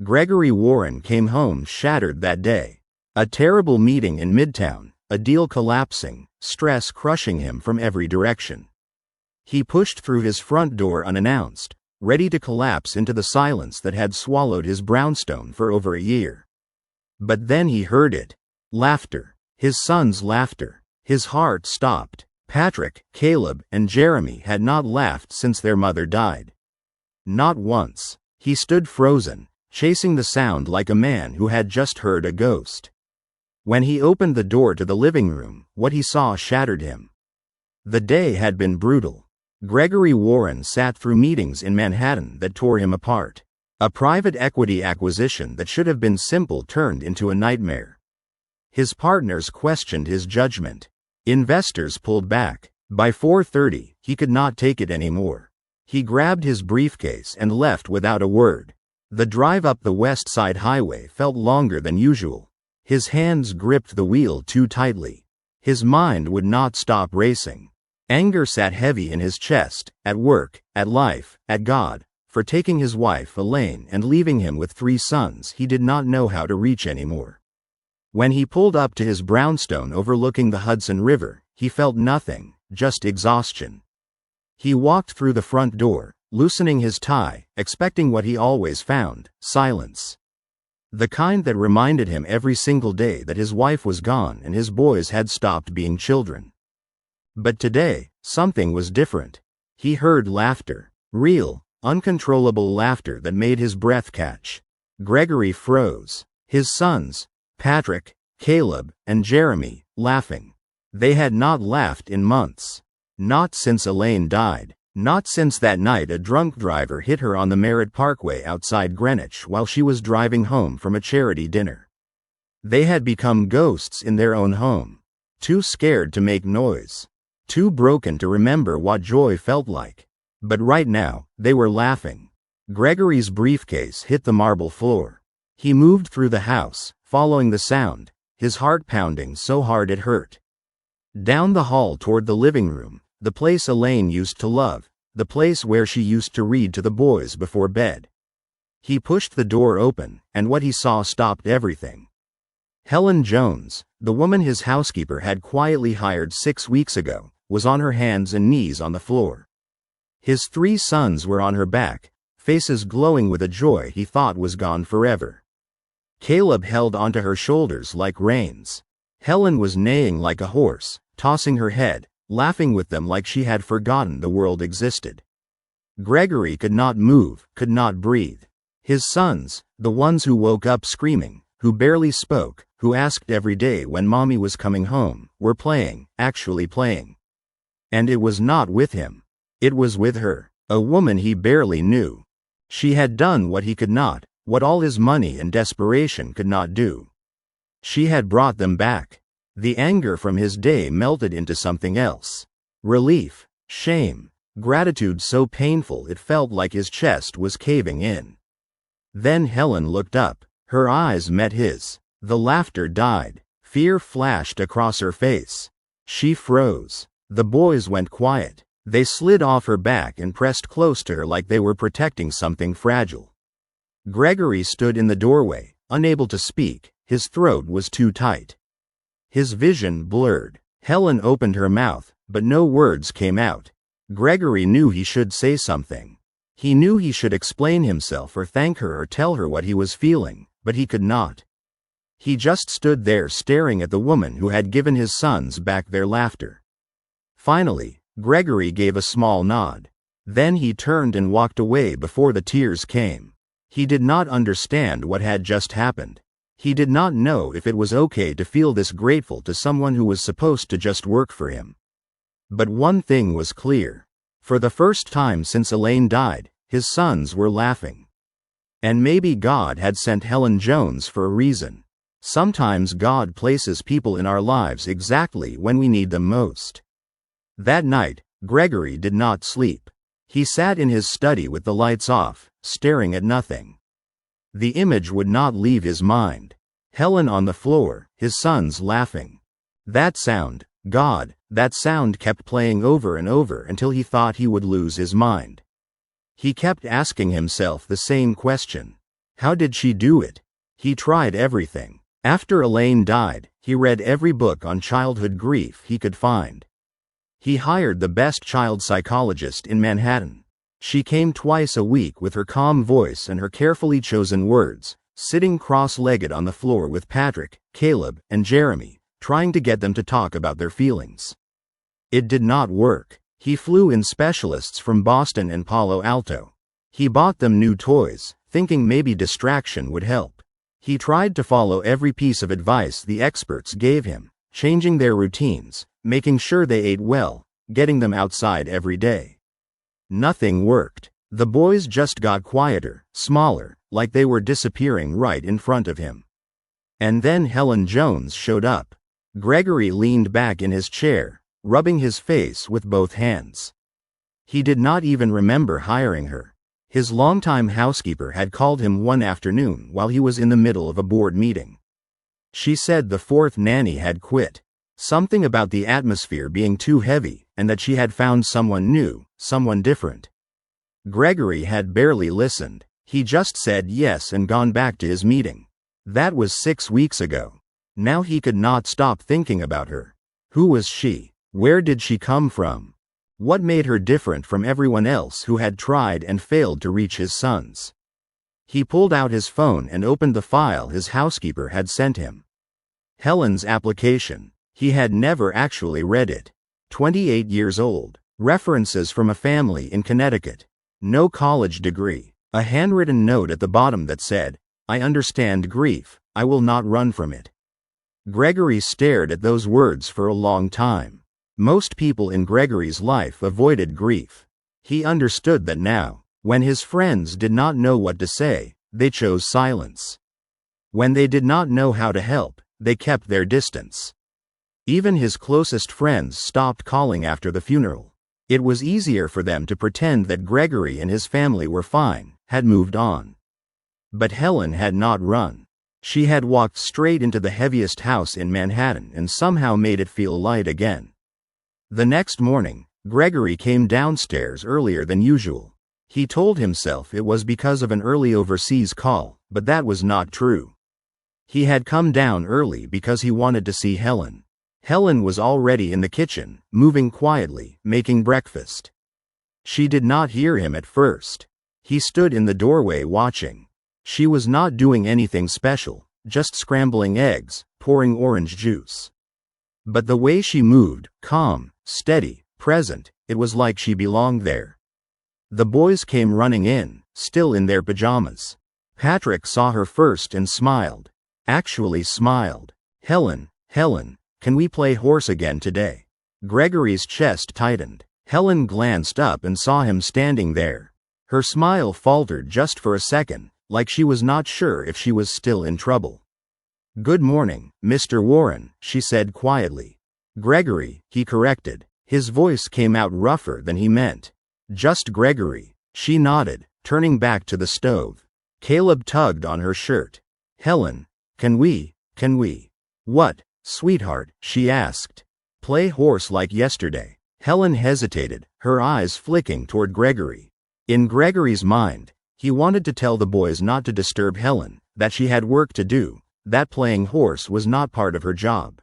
Gregory Warren came home shattered that day. A terrible meeting in Midtown, a deal collapsing, stress crushing him from every direction. He pushed through his front door unannounced, ready to collapse into the silence that had swallowed his brownstone for over a year. But then he heard it. Laughter. His son's laughter. His heart stopped. Patrick, Caleb, and Jeremy had not laughed since their mother died. Not once. He stood frozen, chasing the sound like a man who had just heard a ghost. When he opened the door to the living room, what he saw shattered him. The day had been brutal. Gregory Warren sat through meetings in Manhattan that tore him apart. A private equity acquisition that should have been simple turned into a nightmare. His partners questioned his judgment. Investors pulled back. By 4:30, he could not take it anymore. He grabbed his briefcase and left without a word. The drive up the West Side Highway felt longer than usual. His hands gripped the wheel too tightly. His mind would not stop racing. Anger sat heavy in his chest, at work, at life, at God, for taking his wife Elaine and leaving him with 3 sons he did not know how to reach anymore. When he pulled up to his brownstone overlooking the Hudson River, he felt nothing, just exhaustion. He walked through the front door, loosening his tie, expecting what he always found, silence. The kind that reminded him every single day that his wife was gone and his boys had stopped being children. But today, something was different. He heard laughter. Real, uncontrollable laughter that made his breath catch. Gregory froze. His sons, Patrick, Caleb, and Jeremy, laughing. They had not laughed in months. Not since Elaine died. Not since that night a drunk driver hit her on the Merritt Parkway outside Greenwich while she was driving home from a charity dinner. They had become ghosts in their own home. Too scared to make noise. Too broken to remember what joy felt like. But right now, they were laughing. Gregory's briefcase hit the marble floor. He moved through the house, following the sound, his heart pounding so hard it hurt. Down the hall toward the living room, the place Elaine used to love, the place where she used to read to the boys before bed. He pushed the door open, and what he saw stopped everything. Helen Jones, the woman his housekeeper had quietly hired 6 weeks ago, was on her hands and knees on the floor. His 3 sons were on her back, faces glowing with a joy he thought was gone forever. Caleb held onto her shoulders like reins. Helen was neighing like a horse, tossing her head, laughing with them like she had forgotten the world existed. Gregory could not move, could not breathe. His sons, the ones who woke up screaming, who barely spoke, who asked every day when mommy was coming home, were playing, actually playing. And it was not with him. It was with her, a woman he barely knew. She had done what he could not, what all his money and desperation could not do. She had brought them back. The anger from his day melted into something else. Relief, shame, gratitude so painful it felt like his chest was caving in. Then Helen looked up. Her eyes met his. The laughter died. Fear flashed across her face. She froze. The boys went quiet. They slid off her back and pressed close to her like they were protecting something fragile. Gregory stood in the doorway, unable to speak. His throat was too tight. His vision blurred. Helen opened her mouth, but no words came out. Gregory knew he should say something. He knew he should explain himself or thank her or tell her what he was feeling, but he could not. He just stood there staring at the woman who had given his sons back their laughter. Finally, Gregory gave a small nod. Then he turned and walked away before the tears came. He did not understand what had just happened. He did not know if it was okay to feel this grateful to someone who was supposed to just work for him. But one thing was clear. For the first time since Elaine died, his sons were laughing. And maybe God had sent Helen Jones for a reason. Sometimes God places people in our lives exactly when we need them most. That night, Gregory did not sleep. He sat in his study with the lights off, staring at nothing. The image would not leave his mind. Helen on the floor, his sons laughing. That sound, God, that sound kept playing over and over until he thought he would lose his mind. He kept asking himself the same question. How did she do it? He tried everything. After Elaine died, he read every book on childhood grief he could find. He hired the best child psychologist in Manhattan. She came twice a week with her calm voice and her carefully chosen words, sitting cross-legged on the floor with Patrick, Caleb, and Jeremy, trying to get them to talk about their feelings. It did not work. He flew in specialists from Boston and Palo Alto. He bought them new toys, thinking maybe distraction would help. He tried to follow every piece of advice the experts gave him, changing their routines, making sure they ate well, getting them outside every day. Nothing worked. The boys just got quieter, smaller, like they were disappearing right in front of him. And then Helen Jones showed up. Gregory leaned back in his chair, rubbing his face with both hands. He did not even remember hiring her. His longtime housekeeper had called him one afternoon while he was in the middle of a board meeting. She said the fourth nanny had quit. Something about the atmosphere being too heavy, and that she had found someone new, someone different. Gregory had barely listened. He just said yes and gone back to his meeting. That was 6 weeks ago. Now he could not stop thinking about her. Who was she? Where did she come from? What made her different from everyone else who had tried and failed to reach his sons? He pulled out his phone and opened the file his housekeeper had sent him. Helen's application. He had never actually read it. 28 years old. References from a family in Connecticut. No college degree. A handwritten note at the bottom that said, "I understand grief. I will not run from it." Gregory stared at those words for a long time. Most people in Gregory's life avoided grief. He understood that now. When his friends did not know what to say, they chose silence. When they did not know how to help, they kept their distance. Even his closest friends stopped calling after the funeral. It was easier for them to pretend that Gregory and his family were fine, had moved on. But Helen had not run. She had walked straight into the heaviest house in Manhattan and somehow made it feel light again. The next morning, Gregory came downstairs earlier than usual. He told himself it was because of an early overseas call, but that was not true. He had come down early because he wanted to see Helen. Helen was already in the kitchen, moving quietly, making breakfast. She did not hear him at first. He stood in the doorway watching. She was not doing anything special, just scrambling eggs, pouring orange juice. But the way she moved, calm, steady, present, it was like she belonged there. The boys came running in, still in their pajamas. Patrick saw her first and smiled. Actually smiled. Helen, can we play horse again today?" Gregory's chest tightened. Helen glanced up and saw him standing there. Her smile faltered just for a second, like she was not sure if she was still in trouble. "Good morning, Mr. Warren," she said quietly. "Gregory," he corrected. His voice came out rougher than he meant. "Just Gregory." She nodded, turning back to the stove. Caleb tugged on her shirt. "Helen, can we? What, sweetheart?" she asked. "Play horse like yesterday." Helen hesitated, her eyes flicking toward Gregory. In Gregory's mind, he wanted to tell the boys not to disturb Helen, that she had work to do, that playing horse was not part of her job.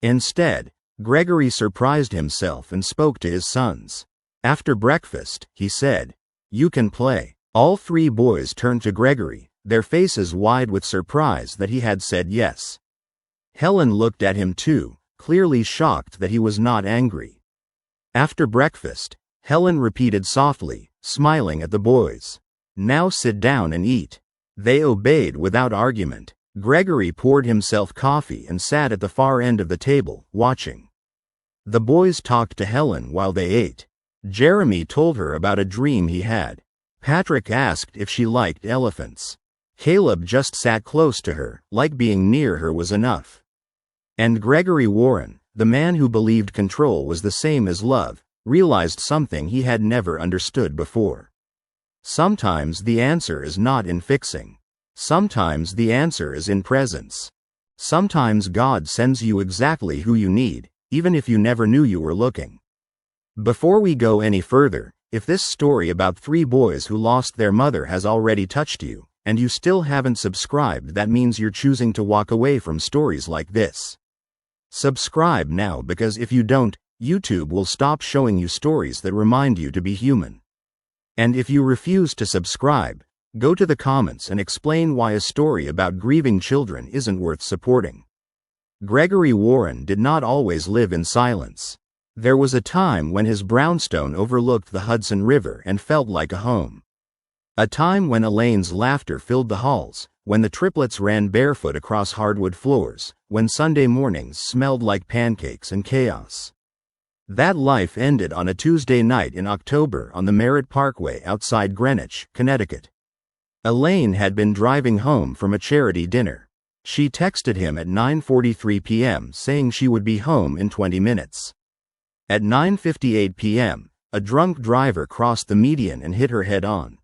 Instead, Gregory surprised himself and spoke to his sons. After breakfast, he said, "You can play." All three boys turned to Gregory, their faces wide with surprise that he had said yes. Helen looked at him too, clearly shocked that he was not angry. After breakfast, Helen repeated softly, smiling at the boys, "Now sit down and eat." They obeyed without argument. Gregory poured himself coffee and sat at the far end of the table, watching. The boys talked to Helen while they ate. Jeremy told her about a dream he had. Patrick asked if she liked elephants. Caleb just sat close to her, like being near her was enough. And Gregory Warren, the man who believed control was the same as love, realized something he had never understood before. Sometimes the answer is not in fixing. Sometimes the answer is in presence. Sometimes God sends you exactly who you need, even if you never knew you were looking. Before we go any further, if this story about 3 boys who lost their mother has already touched you, and you still haven't subscribed, that means you're choosing to walk away from stories like this. Subscribe now, because if you don't, YouTube will stop showing you stories that remind you to be human. And if you refuse to subscribe, go to the comments and explain why a story about grieving children isn't worth supporting. Gregory Warren did not always live in silence. There was a time when his brownstone overlooked the Hudson River and felt like a home. A time when Elaine's laughter filled the halls, when the triplets ran barefoot across hardwood floors, when Sunday mornings smelled like pancakes and chaos. That life ended on a Tuesday night in October on the Merritt Parkway outside Greenwich, Connecticut. Elaine had been driving home from a charity dinner. She texted him at 9:43 p.m. saying she would be home in 20 minutes. At 9:58 p.m., a drunk driver crossed the median and hit her head-on.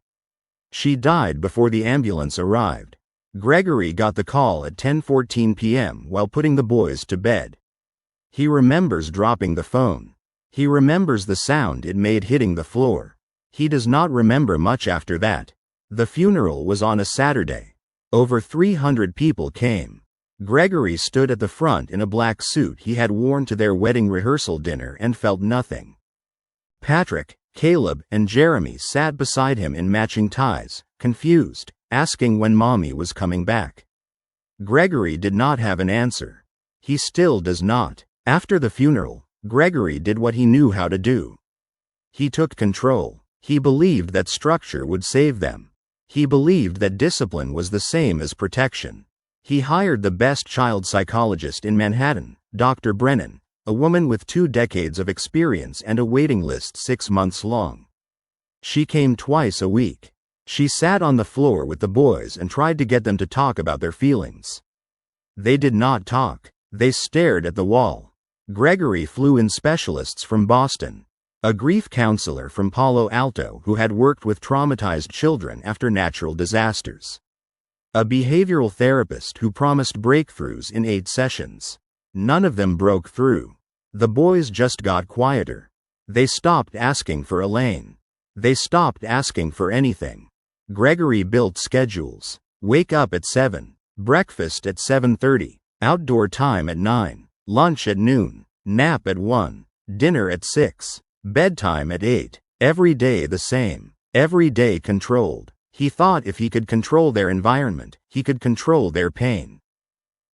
She died before the ambulance arrived. Gregory got the call at 10:14 p.m. while putting the boys to bed. He remembers dropping the phone. He remembers the sound it made hitting the floor. He does not remember much after that. The funeral was on a Saturday. Over 300 people came. Gregory stood at the front in a black suit he had worn to their wedding rehearsal dinner and felt nothing. Patrick, Caleb, and Jeremy sat beside him in matching ties, confused, asking when Mommy was coming back. Gregory did not have an answer. He still does not. After the funeral, Gregory did what he knew how to do. He took control. He believed that structure would save them. He believed that discipline was the same as protection. He hired the best child psychologist in Manhattan, Dr. Brennan, a woman with 2 decades of experience and a waiting list 6 months long. She came twice a week. She sat on the floor with the boys and tried to get them to talk about their feelings. They did not talk. They stared at the wall. Gregory flew in specialists from Boston, a grief counselor from Palo Alto who had worked with traumatized children after natural disasters, a behavioral therapist who promised breakthroughs in 8 sessions. None of them broke through. The boys just got quieter. They stopped asking for Elaine. They stopped asking for anything. Gregory built schedules. Wake up at 7, breakfast at 7:30, outdoor time at 9. Lunch at noon, nap at 1, dinner at 6, bedtime at 8, every day the same, every day controlled. He thought if he could control their environment, he could control their pain.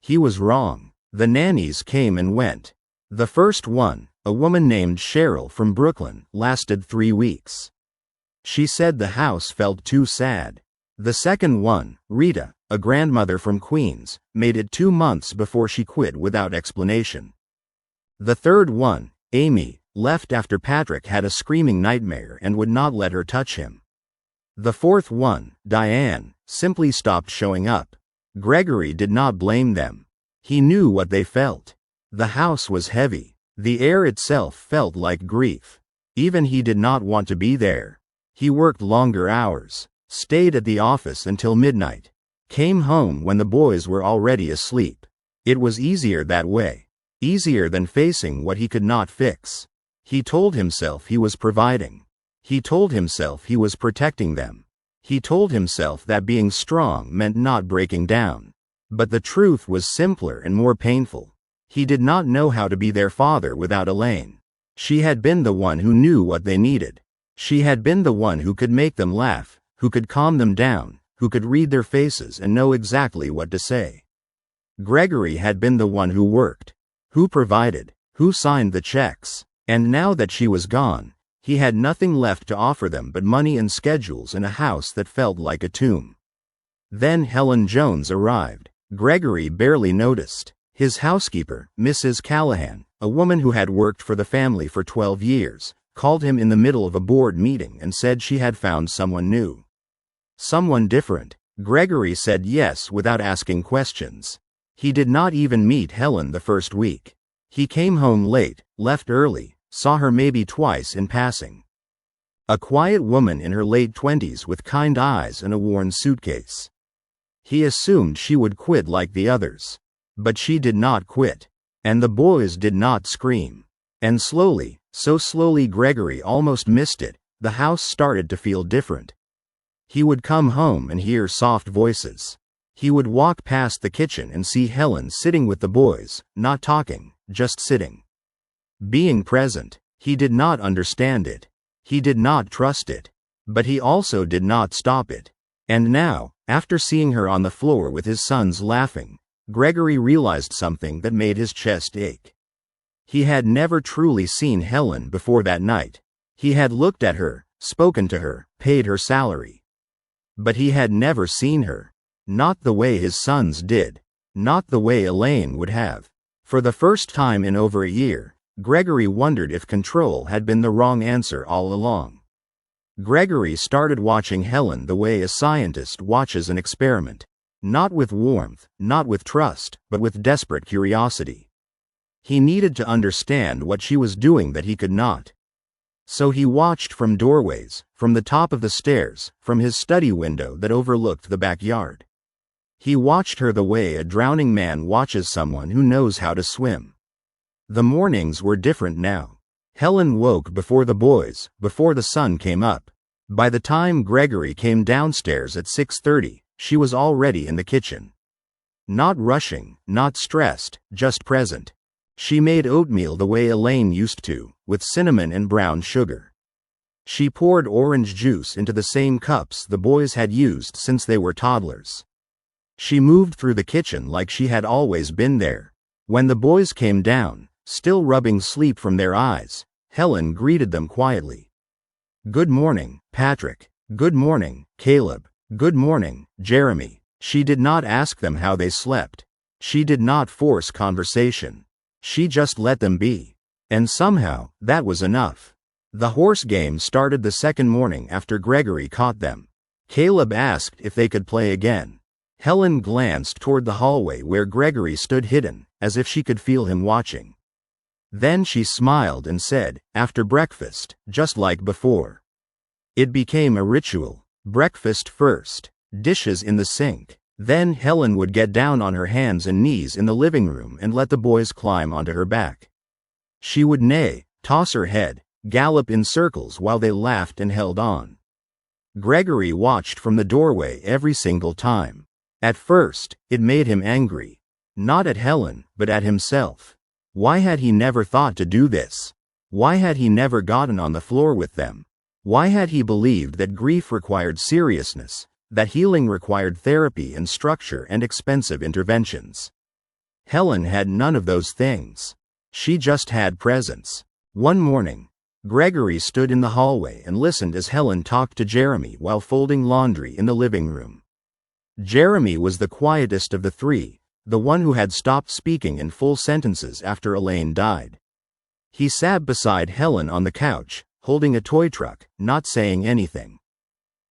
He was wrong. The nannies came and went. The first one, a woman named Cheryl from Brooklyn, lasted 3 weeks. She said the house felt too sad. The second one, Rita, a grandmother from Queens, made it 2 months before she quit without explanation. The third one, Amy, left after Patrick had a screaming nightmare and would not let her touch him. The fourth one, Diane, simply stopped showing up. Gregory did not blame them. He knew what they felt. The house was heavy. The air itself felt like grief. Even he did not want to be there. He worked longer hours, stayed at the office until midnight, came home when the boys were already asleep. It was easier that way. Easier than facing what he could not fix. He told himself he was providing. He told himself he was protecting them. He told himself that being strong meant not breaking down. But the truth was simpler and more painful. He did not know how to be their father without Elaine. She had been the one who knew what they needed. She had been the one who could make them laugh, who could calm them down, who could read their faces and know exactly what to say. Gregory had been the one who worked, who provided, who signed the checks. And now that she was gone, he had nothing left to offer them but money and schedules in a house that felt like a tomb. Then Helen Jones arrived. Gregory barely noticed. His housekeeper, Mrs. Callahan, a woman who had worked for the family for 12 years, called him in the middle of a board meeting and said she had found someone new. Someone different. Gregory said yes without asking questions. He did not even meet Helen the first week. He came home late, left early, saw her maybe twice in passing. A quiet woman in her late 20s with kind eyes and a worn suitcase. He assumed she would quit like the others. But she did not quit. And the boys did not scream. And slowly, so slowly Gregory almost missed it, the house started to feel different. He would come home and hear soft voices. He would walk past the kitchen and see Helen sitting with the boys, not talking, just sitting. Being present. He did not understand it. He did not trust it. But he also did not stop it. And now, after seeing her on the floor with his sons laughing, Gregory realized something that made his chest ache. He had never truly seen Helen before that night. He had looked at her, spoken to her, paid her salary. But he had never seen her. Not the way his sons did. Not the way Elaine would have. For the first time in over a year, Gregory wondered if control had been the wrong answer all along. Gregory started watching Helen the way a scientist watches an experiment. Not with warmth, not with trust, but with desperate curiosity. He needed to understand what she was doing that he could not. So he watched from doorways, from the top of the stairs, from his study window that overlooked the backyard. He watched her the way a drowning man watches someone who knows how to swim. The mornings were different now. Helen woke before the boys, before the sun came up. By the time Gregory came downstairs at 6:30, she was already in the kitchen. Not rushing, not stressed, just present. She made oatmeal the way Elaine used to, with cinnamon and brown sugar. She poured orange juice into the same cups the boys had used since they were toddlers. She moved through the kitchen like she had always been there. When the boys came down, still rubbing sleep from their eyes, Helen greeted them quietly. "Good morning, Patrick. Good morning, Caleb. Good morning, Jeremy." She did not ask them how they slept. She did not force conversation. She just let them be. And somehow, that was enough. The horse game started the second morning after Gregory caught them. Caleb asked if they could play again. Helen glanced toward the hallway where Gregory stood hidden, as if she could feel him watching. Then she smiled and said, "After breakfast, just like before." It became a ritual. Breakfast first, dishes in the sink. Then Helen would get down on her hands and knees in the living room and let the boys climb onto her back. She would neigh, toss her head, gallop in circles while they laughed and held on. Gregory watched from the doorway every single time. At first, it made him angry. Not at Helen, but at himself. Why had he never thought to do this? Why had he never gotten on the floor with them? Why had he believed that grief required seriousness, that healing required therapy and structure and expensive interventions? Helen had none of those things. She just had presence. One morning, Gregory stood in the hallway and listened as Helen talked to Jeremy while folding laundry in the living room. Jeremy was the quietest of the three, the one who had stopped speaking in full sentences after Elaine died. He sat beside Helen on the couch, holding a toy truck, not saying anything.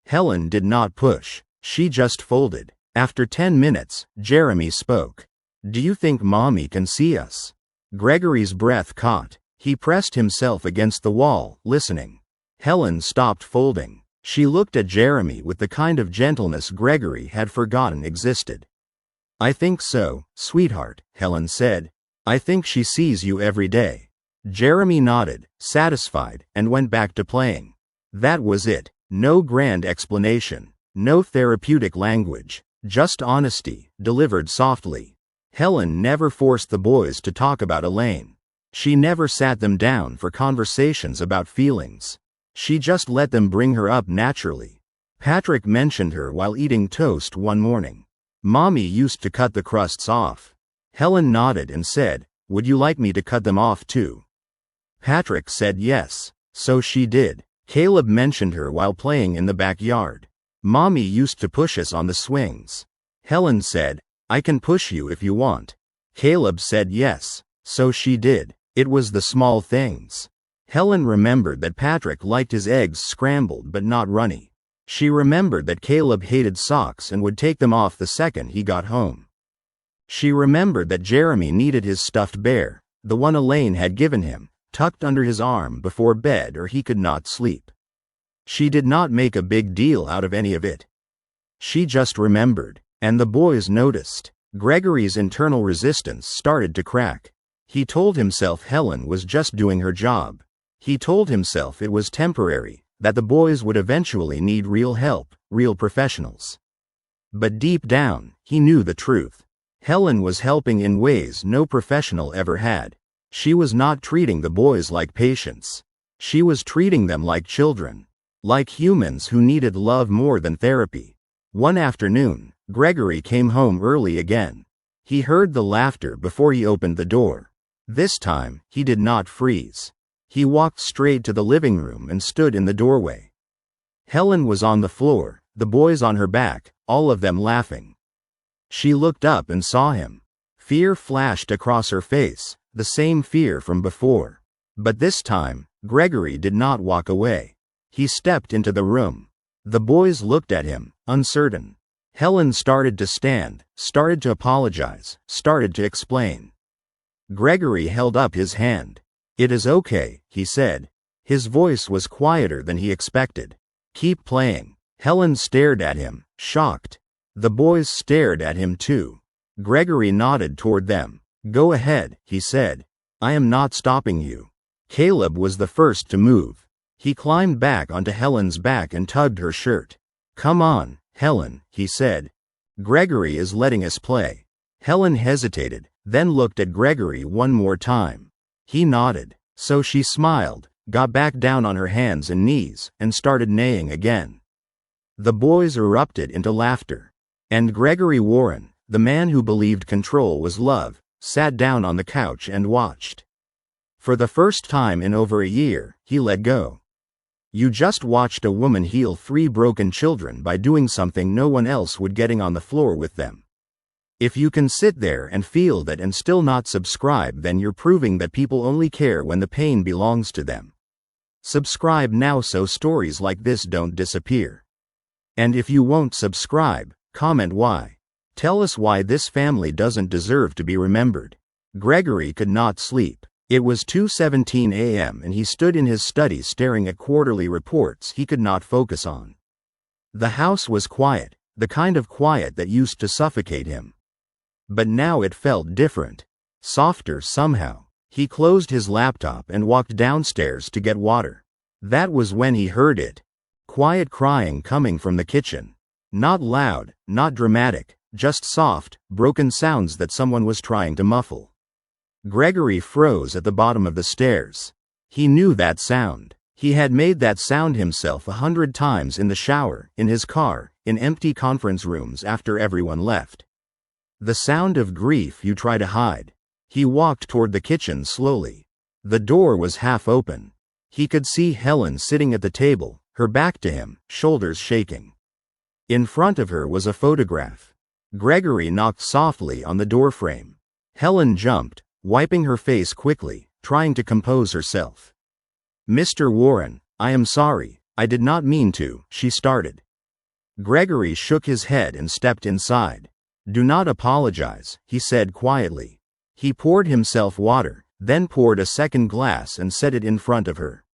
Helen did not push. She just folded. After 10 minutes, Jeremy spoke. "Do you think Mommy can see us?" Gregory's breath caught. He pressed himself against the wall, listening. Helen stopped folding. She looked at Jeremy with the kind of gentleness Gregory had forgotten existed. "I think so, sweetheart," Helen said. "I think she sees you every day." Jeremy nodded, satisfied, and went back to playing. That was it. No grand explanation. No therapeutic language. Just honesty, delivered softly. Helen never forced the boys to talk about Elaine. She never sat them down for conversations about feelings. She just let them bring her up naturally. Patrick mentioned her while eating toast one morning. "Mommy used to cut the crusts off." Helen nodded and said, "Would you like me to cut them off too?" Patrick said yes. So she did. Caleb mentioned her while playing in the backyard. "Mommy used to push us on the swings." Helen said, "I can push you if you want." Caleb said yes. So she did. It was the small things. Helen remembered that Patrick liked his eggs scrambled but not runny. She remembered that Caleb hated socks and would take them off the second he got home. She remembered that Jeremy needed his stuffed bear, the one Elaine had given him, tucked under his arm before bed or he could not sleep. She did not make a big deal out of any of it. She just remembered, and the boys noticed. Gregory's internal resistance started to crack. He told himself Helen was just doing her job. He told himself it was temporary, that the boys would eventually need real help, real professionals. But deep down, he knew the truth. Helen was helping in ways no professional ever had. She was not treating the boys like patients. She was treating them like children. Like humans who needed love more than therapy. One afternoon, Gregory came home early again. He heard the laughter before he opened the door. This time, he did not freeze. He walked straight to the living room and stood in the doorway. Helen was on the floor, the boys on her back, all of them laughing. She looked up and saw him. Fear flashed across her face, the same fear from before. But this time, Gregory did not walk away. He stepped into the room. The boys looked at him, uncertain. Helen started to stand, started to apologize, started to explain. Gregory held up his hand. "It is okay," he said. His voice was quieter than he expected. "Keep playing." Helen stared at him, shocked. The boys stared at him too. Gregory nodded toward them. "Go ahead," he said. "I am not stopping you." Caleb was the first to move. He climbed back onto Helen's back and tugged her shirt. "Come on, Helen," he said. "Gregory is letting us play." Helen hesitated, then looked at Gregory one more time. He nodded. So she smiled, got back down on her hands and knees, and started neighing again. The boys erupted into laughter. And Gregory Warren, the man who believed control was love, sat down on the couch and watched. For the first time in over a year, he let go. You just watched a woman heal 3 broken children by doing something no one else would, getting on the floor with them. If you can sit there and feel that and still not subscribe, then you're proving that people only care when the pain belongs to them. Subscribe now so stories like this don't disappear. And if you won't subscribe, comment why. Tell us why this family doesn't deserve to be remembered. Gregory could not sleep. It was 2:17 a.m. and he stood in his study staring at quarterly reports he could not focus on. The house was quiet, the kind of quiet that used to suffocate him. But now it felt different. Softer somehow. He closed his laptop and walked downstairs to get water. That was when he heard it. Quiet crying coming from the kitchen. Not loud, not dramatic, just soft, broken sounds that someone was trying to muffle. Gregory froze at the bottom of the stairs. He knew that sound. He had made that sound himself 100 times in the shower, in his car, in empty conference rooms after everyone left. The sound of grief you try to hide. He walked toward the kitchen slowly. The door was half open. He could see Helen sitting at the table, her back to him, shoulders shaking. In front of her was a photograph. Gregory knocked softly on the doorframe. Helen jumped, wiping her face quickly, trying to compose herself. "Mr. Warren, I am sorry, I did not mean to," she started. Gregory shook his head and stepped inside. "Do not apologize," he said quietly. He poured himself water, then poured a second glass and set it in front of her.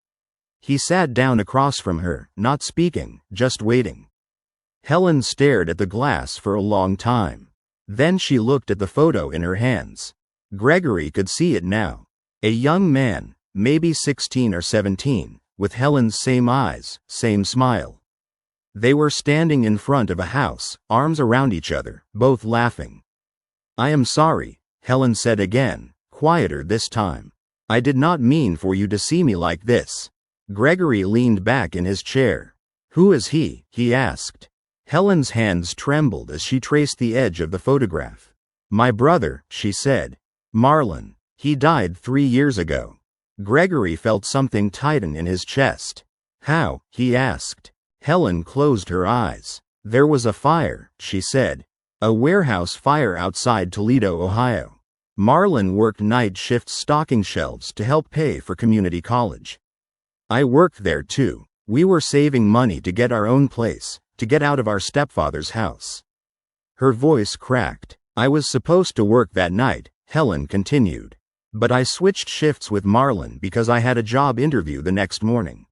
He sat down across from her, not speaking, just waiting. Helen stared at the glass for a long time. Then she looked at the photo in her hands. Gregory could see it now. A young man, maybe 16 or 17, with Helen's same eyes, same smile. They were standing in front of a house, arms around each other, both laughing. "I am sorry," Helen said again, quieter this time. "I did not mean for you to see me like this." Gregory leaned back in his chair. "Who is he?" he asked. Helen's hands trembled as she traced the edge of the photograph. "My brother," she said. "Marlon. He died 3 years ago." Gregory felt something tighten in his chest. "How?" he asked. Helen closed her eyes. "There was a fire," she said. "A warehouse fire outside Toledo, Ohio. Marlon worked night shifts stocking shelves to help pay for community college. I worked there too. We were saving money to get our own place, to get out of our stepfather's house." Her voice cracked. "I was supposed to work that night," Helen continued. "But I switched shifts with Marlon because I had a job interview the next morning.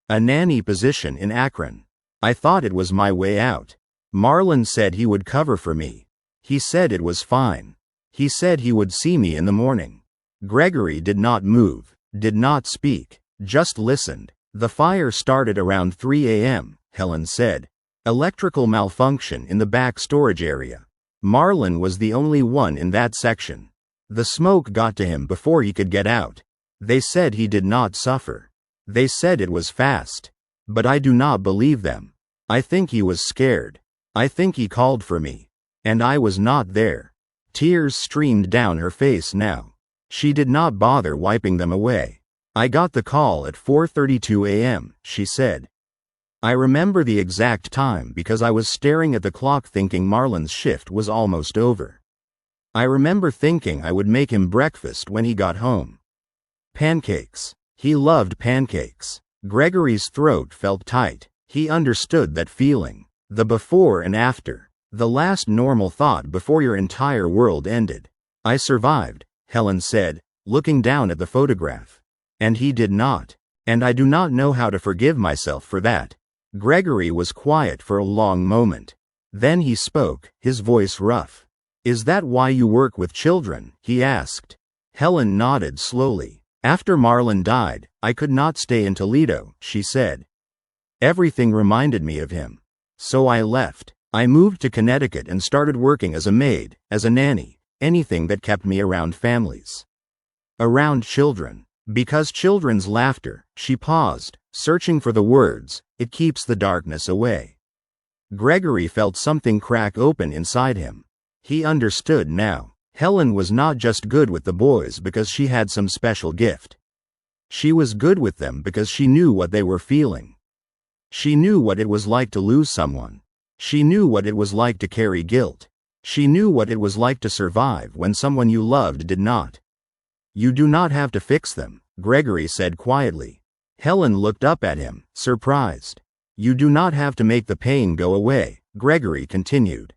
A nanny position in Akron. I thought it was my way out. Marlon said he would cover for me. He said it was fine. He said he would see me in the morning." Gregory did not move, did not speak, just listened. The fire started around 3 a.m., Helen said. Electrical malfunction in the back storage area. Marlon was the only one in that section. The smoke got to him before he could get out. They said he did not suffer. They said it was fast. But I do not believe them. I think he was scared. I think he called for me. And I was not there. Tears streamed down her face now. She did not bother wiping them away. I got the call at 4:32 a.m., she said. I remember the exact time because I was staring at the clock thinking Marlon's shift was almost over. I remember thinking I would make him breakfast when he got home. Pancakes. He loved pancakes. Gregory's throat felt tight. He understood that feeling. The before and after. The last normal thought before your entire world ended. I survived, Helen said, looking down at the photograph. And he did not. And I do not know how to forgive myself for that. Gregory was quiet for a long moment. Then he spoke, his voice rough. Is that why you work with children? He asked. Helen nodded slowly. After Marlon died, I could not stay in Toledo, she said. Everything reminded me of him. So I left. I moved to Connecticut and started working as a maid, as a nanny, anything that kept me around families. Around children. Because children's laughter, she paused, searching for the words, it keeps the darkness away. Gregory felt something crack open inside him. He understood now. Helen was not just good with the boys because she had some special gift. She was good with them because she knew what they were feeling. She knew what it was like to lose someone. She knew what it was like to carry guilt. She knew what it was like to survive when someone you loved did not. You do not have to fix them, Gregory said quietly. Helen looked up at him, surprised. You do not have to make the pain go away, Gregory continued.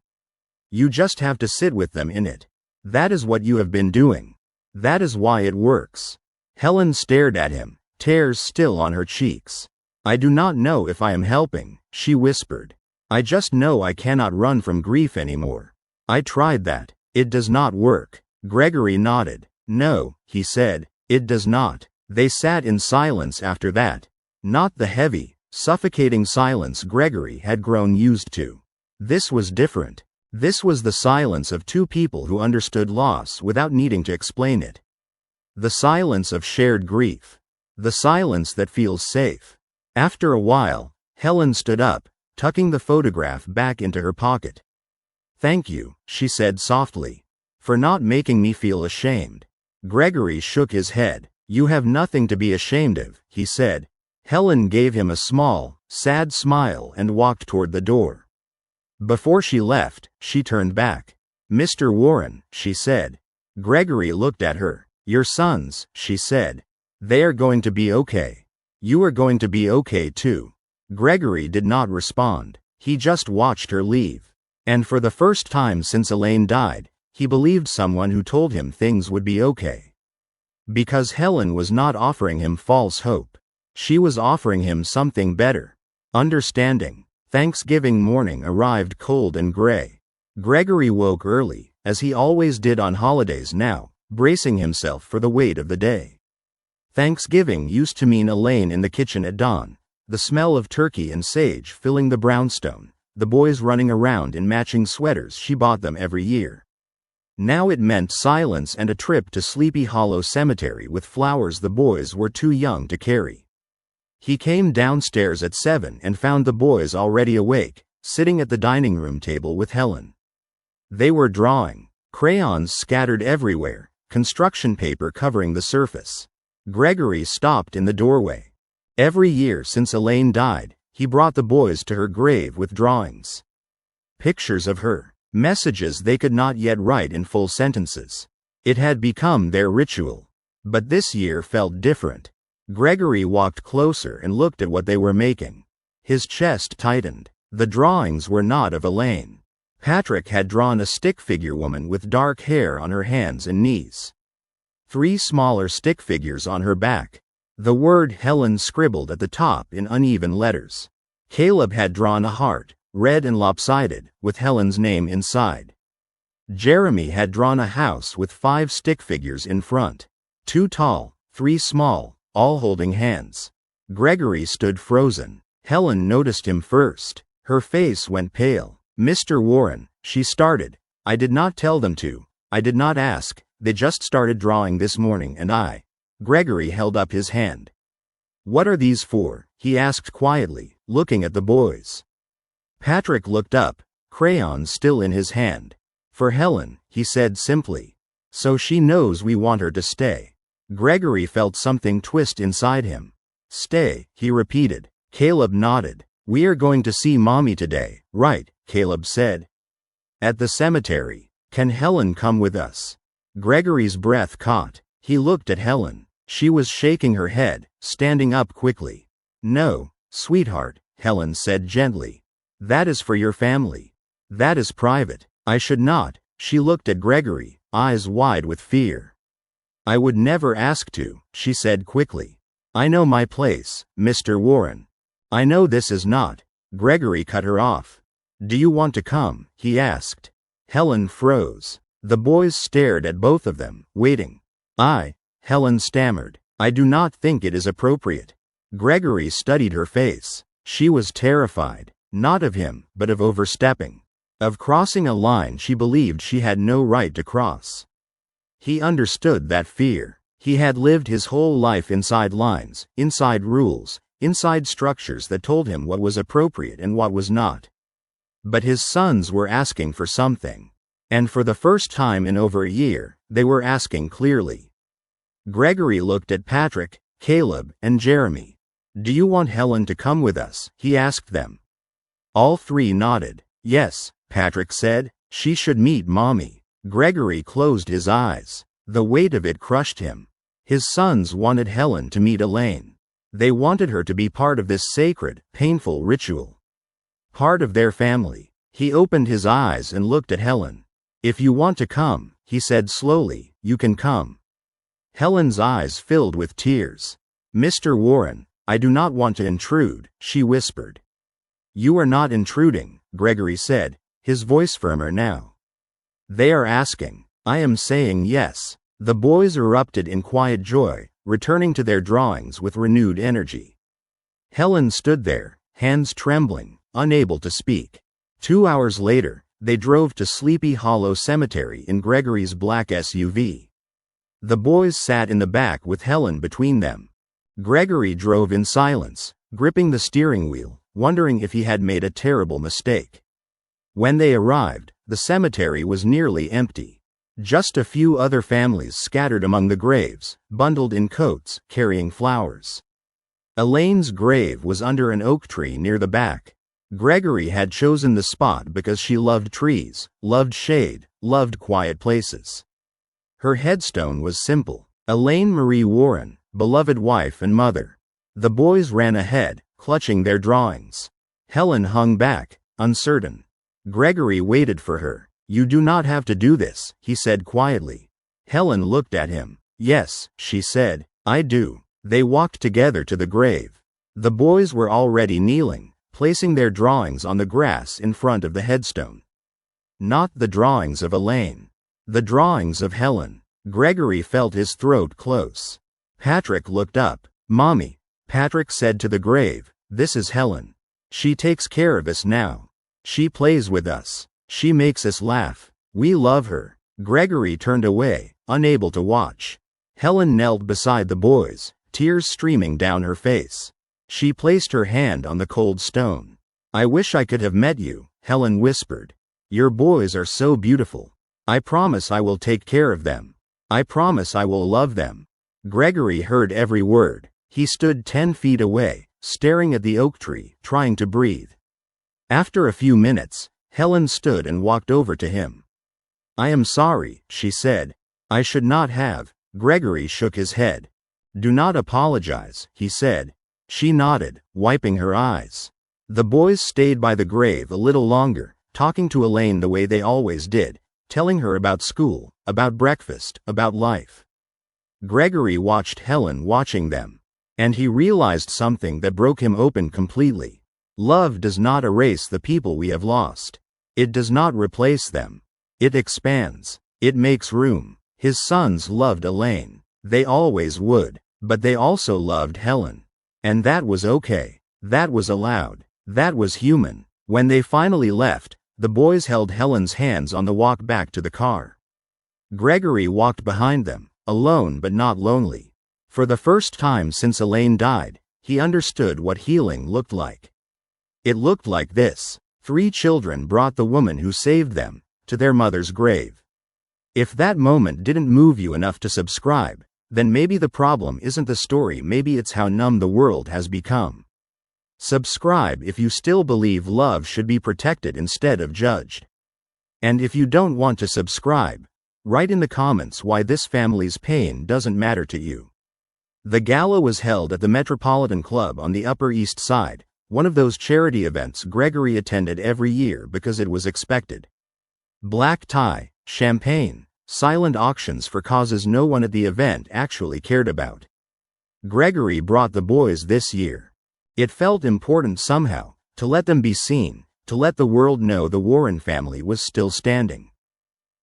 You just have to sit with them in it. That is what you have been doing. That is why it works. Helen stared at him, tears still on her cheeks. I do not know if I am helping, she whispered. I just know I cannot run from grief anymore. I tried that. It does not work. Gregory nodded. No, he said, it does not. They sat in silence after that. Not the heavy, suffocating silence Gregory had grown used to. This was different. This was the silence of two people who understood loss without needing to explain it. The silence of shared grief. The silence that feels safe. After a while, Helen stood up, tucking the photograph back into her pocket. Thank you, she said softly, for not making me feel ashamed. Gregory shook his head. You have nothing to be ashamed of, he said. Helen gave him a small, sad smile and walked toward the door. Before she left, she turned back. Mr. Warren, she said. Gregory looked at her. Your sons, she said. They are going to be okay. You are going to be okay too. Gregory did not respond. He just watched her leave. And for the first time since Elaine died, he believed someone who told him things would be okay. Because Helen was not offering him false hope. She was offering him something better. Understanding. Thanksgiving morning arrived cold and gray. Gregory woke early, as he always did on holidays now, bracing himself for the weight of the day. Thanksgiving used to mean Elaine in the kitchen at dawn, the smell of turkey and sage filling the brownstone, the boys running around in matching sweaters she bought them every year. Now it meant silence and a trip to Sleepy Hollow Cemetery with flowers the boys were too young to carry. He came downstairs at 7 and found the boys already awake, sitting at the dining room table with Helen. They were drawing, crayons scattered everywhere, construction paper covering the surface. Gregory stopped in the doorway. Every year since Elaine died, he brought the boys to her grave with drawings. Pictures of her. Messages they could not yet write in full sentences. It had become their ritual. But this year felt different. Gregory walked closer and looked at what they were making. His chest tightened. The drawings were not of Elaine. Patrick had drawn a stick figure woman with dark hair on her hands and knees. 3 smaller stick figures on her back. The word Helen scribbled at the top in uneven letters. Caleb had drawn a heart, red and lopsided, with Helen's name inside. Jeremy had drawn a house with 5 stick figures in front. 2 tall, 3 small, all holding hands. Gregory stood frozen. Helen noticed him first. Her face went pale. "Mr. Warren," she started. "I did not tell them to. I did not ask. They just started drawing this morning and I—" Gregory held up his hand. "What are these for?" he asked quietly, looking at the boys. Patrick looked up, crayons still in his hand. "For Helen," he said simply. "So she knows we want her to stay." Gregory felt something twist inside him. "Stay," he repeated. Caleb nodded. "We are going to see Mommy today, right?" Caleb said. "At the cemetery. Can Helen come with us?" Gregory's breath caught. He looked at Helen. She was shaking her head, standing up quickly. "No, sweetheart," Helen said gently. "That is for your family. That is private. I should not." She looked at Gregory, eyes wide with fear. "I would never ask to," she said quickly. "I know my place, Mr. Warren. I know this is not." Gregory cut her off. "Do you want to come?" he asked. Helen froze. The boys stared at both of them, waiting. Helen stammered. "I do not think it is appropriate." Gregory studied her face. She was terrified, not of him, but of overstepping. Of crossing a line she believed she had no right to cross. He understood that fear. He had lived his whole life inside lines, inside rules, inside structures that told him what was appropriate and what was not. But his sons were asking for something. And for the first time in over a year, they were asking clearly. Gregory looked at Patrick, Caleb, and Jeremy. "Do you want Helen to come with us?" he asked them. All three nodded. "Yes," Patrick said. "She should meet Mommy." Gregory closed his eyes. The weight of it crushed him. His sons wanted Helen to meet Elaine. They wanted her to be part of this sacred, painful ritual. Part of their family. He opened his eyes and looked at Helen. "If you want to come," he said slowly, "you can come." Helen's eyes filled with tears. "Mr. Warren, I do not want to intrude," she whispered. "You are not intruding," Gregory said, his voice firmer now. "They are asking. I am saying yes." The boys erupted in quiet joy, returning to their drawings with renewed energy. Helen stood there, hands trembling, unable to speak. 2 hours later, they drove to Sleepy Hollow Cemetery in Gregory's black SUV. The boys sat in the back with Helen between them. Gregory drove in silence, gripping the steering wheel, wondering if he had made a terrible mistake. When they arrived, the cemetery was nearly empty. Just a few other families scattered among the graves, bundled in coats, carrying flowers. Elaine's grave was under an oak tree near the back. Gregory had chosen the spot because she loved trees, loved shade, loved quiet places. Her headstone was simple. Elaine Marie Warren, beloved wife and mother. The boys ran ahead, clutching their drawings. Helen hung back, uncertain. Gregory waited for her. "You do not have to do this," he said quietly. Helen looked at him. "Yes," she said, "I do." They walked together to the grave. The boys were already kneeling, placing their drawings on the grass in front of the headstone. Not the drawings of Elaine. The drawings of Helen. Gregory felt his throat close. Patrick looked up. "Mommy," Patrick said to the grave, "this is Helen. She takes care of us now. She plays with us. She makes us laugh. We love her." Gregory turned away, unable to watch. Helen knelt beside the boys, tears streaming down her face. She placed her hand on the cold stone. "I wish I could have met you," Helen whispered. "Your boys are so beautiful. I promise I will take care of them. I promise I will love them." Gregory heard every word. He stood 10 feet away, staring at the oak tree, trying to breathe. After a few minutes, Helen stood and walked over to him. "I am sorry," she said. "I should not have." Gregory shook his head. "Do not apologize," he said. She nodded, wiping her eyes. The boys stayed by the grave a little longer, talking to Elaine the way they always did, telling her about school, about breakfast, about life. Gregory watched Helen watching them, and he realized something that broke him open completely. Love does not erase the people we have lost. It does not replace them. It expands. It makes room. His sons loved Elaine. They always would, but they also loved Helen. And that was okay. That was allowed. That was human. When they finally left, the boys held Helen's hands on the walk back to the car. Gregory walked behind them, alone but not lonely. For the first time since Elaine died, he understood what healing looked like. It looked like this. 3 children brought the woman who saved them to their mother's grave. If that moment didn't move you enough to subscribe, then maybe the problem isn't the story, maybe it's how numb the world has become. Subscribe if you still believe love should be protected instead of judged. And if you don't want to subscribe, write in the comments why this family's pain doesn't matter to you. The gala was held at the Metropolitan Club on the Upper East Side, one of those charity events Gregory attended every year because it was expected. Black tie, champagne, silent auctions for causes no one at the event actually cared about. Gregory brought the boys this year. It felt important somehow, to let them be seen, to let the world know the Warren family was still standing.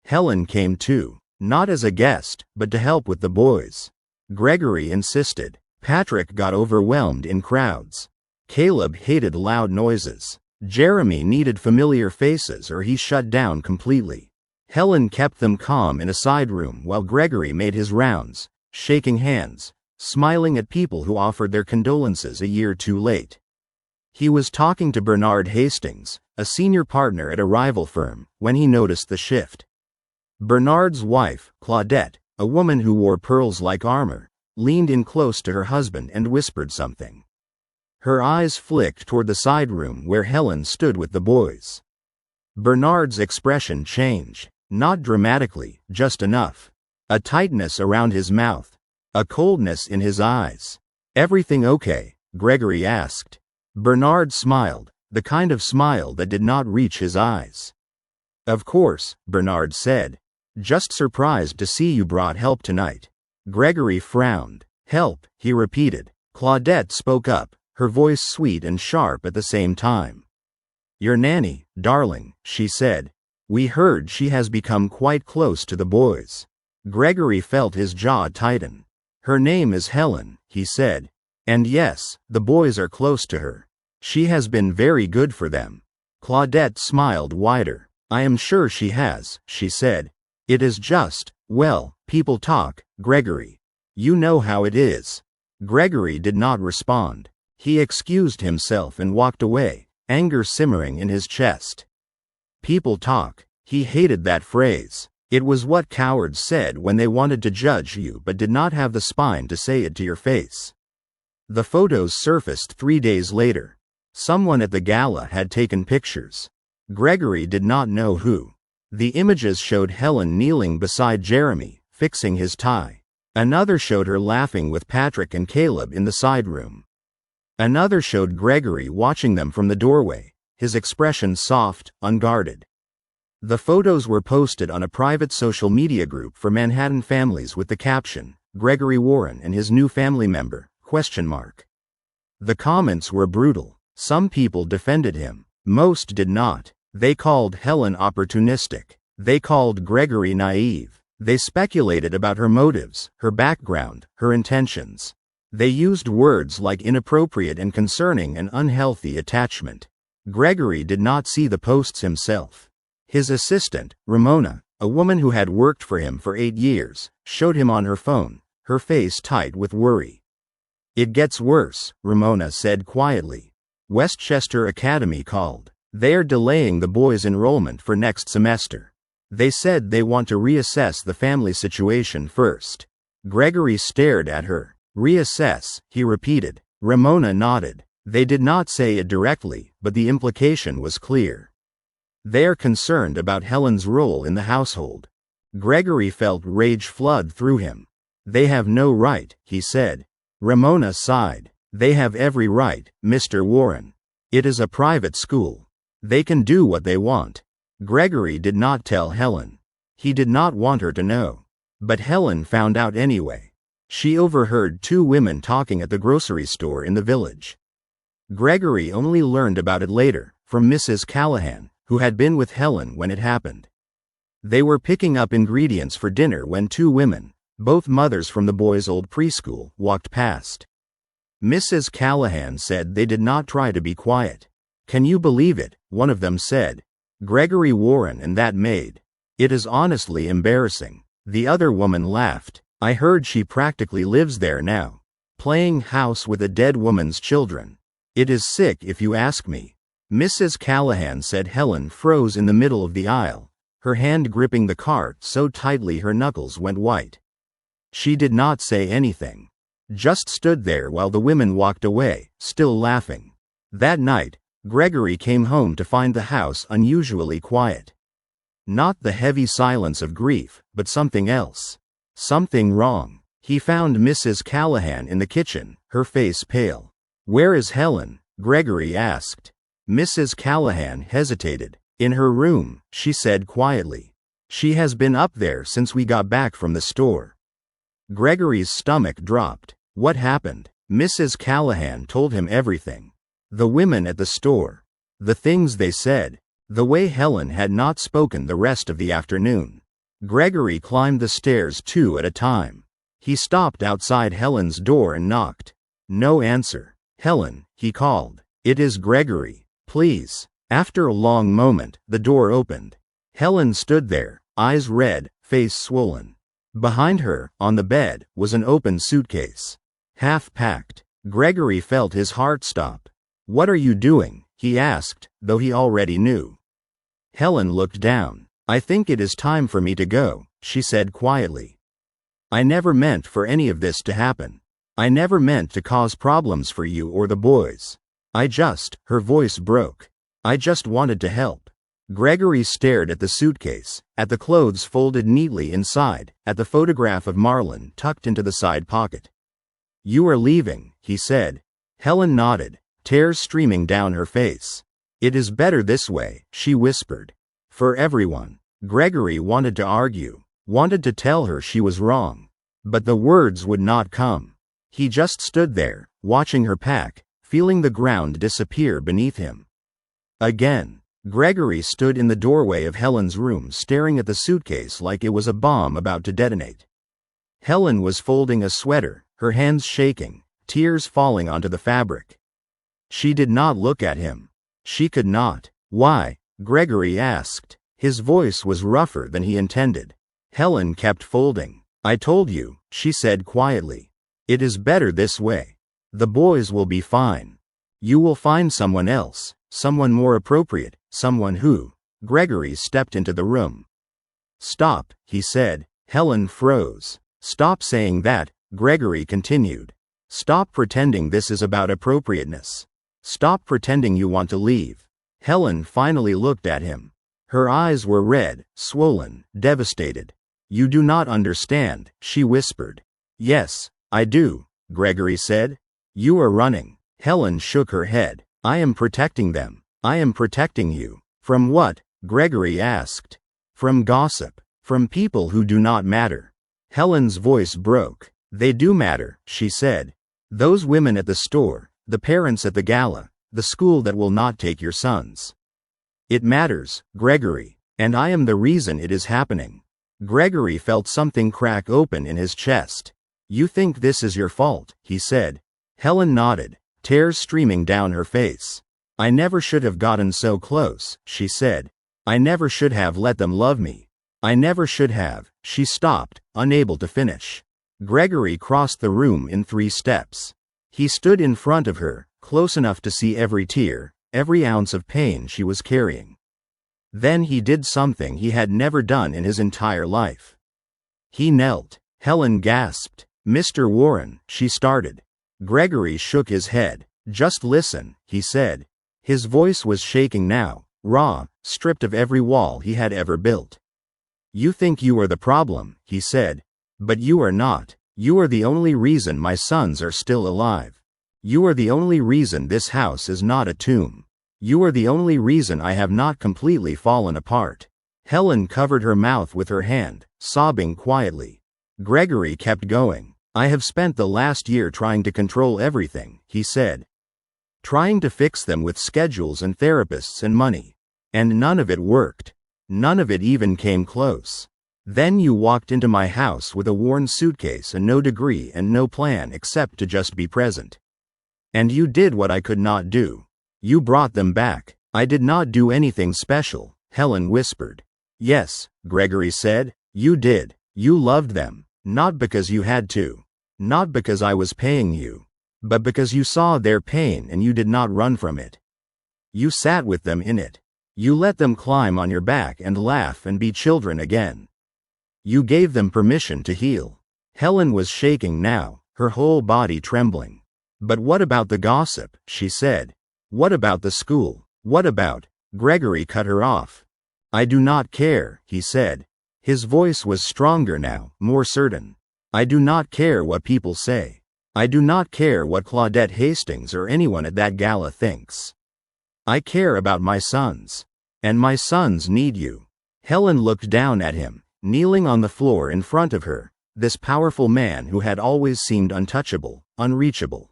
Helen came too, not as a guest, but to help with the boys. Gregory insisted. Patrick got overwhelmed in crowds. Caleb hated loud noises. Jeremy needed familiar faces or he shut down completely. Helen kept them calm in a side room while Gregory made his rounds, shaking hands, smiling at people who offered their condolences a year too late. He was talking to Bernard Hastings, a senior partner at a rival firm, when he noticed the shift. Bernard's wife, Claudette, a woman who wore pearls like armor, leaned in close to her husband and whispered something. Her eyes flicked toward the side room where Helen stood with the boys. Bernard's expression changed, not dramatically, just enough. A tightness around his mouth, a coldness in his eyes. "Everything okay?" Gregory asked. Bernard smiled, the kind of smile that did not reach his eyes. "Of course," Bernard said. "Just surprised to see you brought help tonight." Gregory frowned. "Help," he repeated. Claudette spoke up, her voice sweet and sharp at the same time. "Your nanny, darling," she said. "We heard she has become quite close to the boys." Gregory felt his jaw tighten. "Her name is Helen," he said. "And yes, the boys are close to her. She has been very good for them." Claudette smiled wider. "I am sure she has," she said. "It is just, well, people talk, Gregory. You know how it is." Gregory did not respond. He excused himself and walked away, anger simmering in his chest. People talk. He hated that phrase. It was what cowards said when they wanted to judge you but did not have the spine to say it to your face. The photos surfaced 3 days later. Someone at the gala had taken pictures. Gregory did not know who. The images showed Helen kneeling beside Jeremy, fixing his tie. Another showed her laughing with Patrick and Caleb in the side room. Another showed Gregory watching them from the doorway, his expression soft, unguarded. The photos were posted on a private social media group for Manhattan families with the caption, "Gregory Warren and his new family member?" The comments were brutal. Some people defended him. Most did not. They called Helen opportunistic. They called Gregory naive. They speculated about her motives, her background, her intentions. They used words like inappropriate and concerning and unhealthy attachment. Gregory did not see the posts himself. His assistant, Ramona, a woman who had worked for him for 8 years, showed him on her phone, her face tight with worry. "It gets worse," Ramona said quietly. "Westchester Academy called. They're delaying the boys' enrollment for next semester. They said they want to reassess the family situation first." Gregory stared at her. "Reassess," he repeated. Ramona nodded. They did not say it directly, but the implication was clear. They're concerned about Helen's role in the household. Gregory felt rage flood through him. "They have no right," he said. Ramona sighed. "They have every right, Mr. Warren. It is a private school. They can do what they want." Gregory did not tell Helen. He did not want her to know. But Helen found out anyway. She overheard 2 women talking at the grocery store in the village. Gregory only learned about it later, from Mrs. Callahan, who had been with Helen when it happened. They were picking up ingredients for dinner when 2 women, both mothers from the boys' old preschool, walked past. Mrs. Callahan said they did not try to be quiet. Can you believe it? One of them said. Gregory Warren and that maid. It is honestly embarrassing. The other woman laughed. I heard she practically lives there now, playing house with a dead woman's children. It is sick if you ask me. Mrs. Callahan said. Helen froze in the middle of the aisle, her hand gripping the cart so tightly her knuckles went white. She did not say anything, just stood there while the women walked away, still laughing. That night, Gregory came home to find the house unusually quiet. Not the heavy silence of grief, but something else. Something wrong. He found Mrs. Callahan in the kitchen, her face pale. Where is Helen? Gregory asked. Mrs. Callahan hesitated. In her room, she said quietly. She has been up there since we got back from the store. Gregory's stomach dropped. What happened? Mrs. Callahan told him everything. The women at the store. The things they said. The way Helen had not spoken the rest of the afternoon. Gregory climbed the stairs 2 at a time. He stopped outside Helen's door and knocked. No answer. Helen, he called. It is Gregory. Please. After a long moment, the door opened. Helen stood there, eyes red, face swollen. Behind her, on the bed, was an open suitcase. Half packed. Gregory felt his heart stop. What are you doing? He asked, though he already knew. Helen looked down. I think it is time for me to go, she said quietly. I never meant for any of this to happen. I never meant to cause problems for you or the boys. Her voice broke. I just wanted to help. Gregory stared at the suitcase, at the clothes folded neatly inside, at the photograph of Marlon tucked into the side pocket. You are leaving, he said. Helen nodded, tears streaming down her face. It is better this way, she whispered. For everyone. Gregory wanted to argue, wanted to tell her she was wrong. But the words would not come. He just stood there, watching her pack, feeling the ground disappear beneath him. Again, Gregory stood in the doorway of Helen's room staring at the suitcase like it was a bomb about to detonate. Helen was folding a sweater, her hands shaking, tears falling onto the fabric. She did not look at him. She could not. Why? Gregory asked. His voice was rougher than he intended. Helen kept folding. I told you, she said quietly. It is better this way. The boys will be fine. You will find someone else, someone more appropriate, someone who. Gregory stepped into the room. Stop, he said. Helen froze. Stop saying that, Gregory continued. Stop pretending this is about appropriateness. Stop pretending you want to leave. Helen finally looked at him. Her eyes were red, swollen, devastated. You do not understand, she whispered. Yes, I do, Gregory said. You are running. Helen shook her head. I am protecting them. I am protecting you. From what? Gregory asked. From gossip. From people who do not matter. Helen's voice broke. They do matter, she said. Those women at the store, the parents at the gala, the school that will not take your sons. It matters, Gregory, and I am the reason it is happening. Gregory felt something crack open in his chest. You think this is your fault, he said. Helen nodded, tears streaming down her face. I never should have gotten so close, she said. I never should have let them love me. I never should have. She stopped, unable to finish. Gregory crossed the room in 3 steps. He stood in front of her, close enough to see every tear, every ounce of pain she was carrying. Then he did something he had never done in his entire life. He knelt. Helen gasped. Mr. Warren, she started. Gregory shook his head. Just listen, he said. His voice was shaking now, raw, stripped of every wall he had ever built. You think you are the problem, he said. But you are not. You are the only reason my sons are still alive. You are the only reason this house is not a tomb. You are the only reason I have not completely fallen apart. Helen covered her mouth with her hand, sobbing quietly. Gregory kept going. I have spent the last year trying to control everything, he said. Trying to fix them with schedules and therapists and money. And none of it worked. None of it even came close. Then you walked into my house with a worn suitcase and no degree and no plan except to just be present. And you did what I could not do. You brought them back. I did not do anything special, Helen whispered. Yes, Gregory said, you did. You loved them, not because you had to. Not because I was paying you. But because you saw their pain and you did not run from it. You sat with them in it. You let them climb on your back and laugh and be children again. You gave them permission to heal. Helen was shaking now, her whole body trembling. But what about the gossip, she said. What about the school? What about? Gregory cut her off. I do not care, he said. His voice was stronger now, more certain. I do not care what people say. I do not care what Claudette Hastings or anyone at that gala thinks. I care about my sons. And my sons need you. Helen looked down at him, kneeling on the floor in front of her, this powerful man who had always seemed untouchable, unreachable.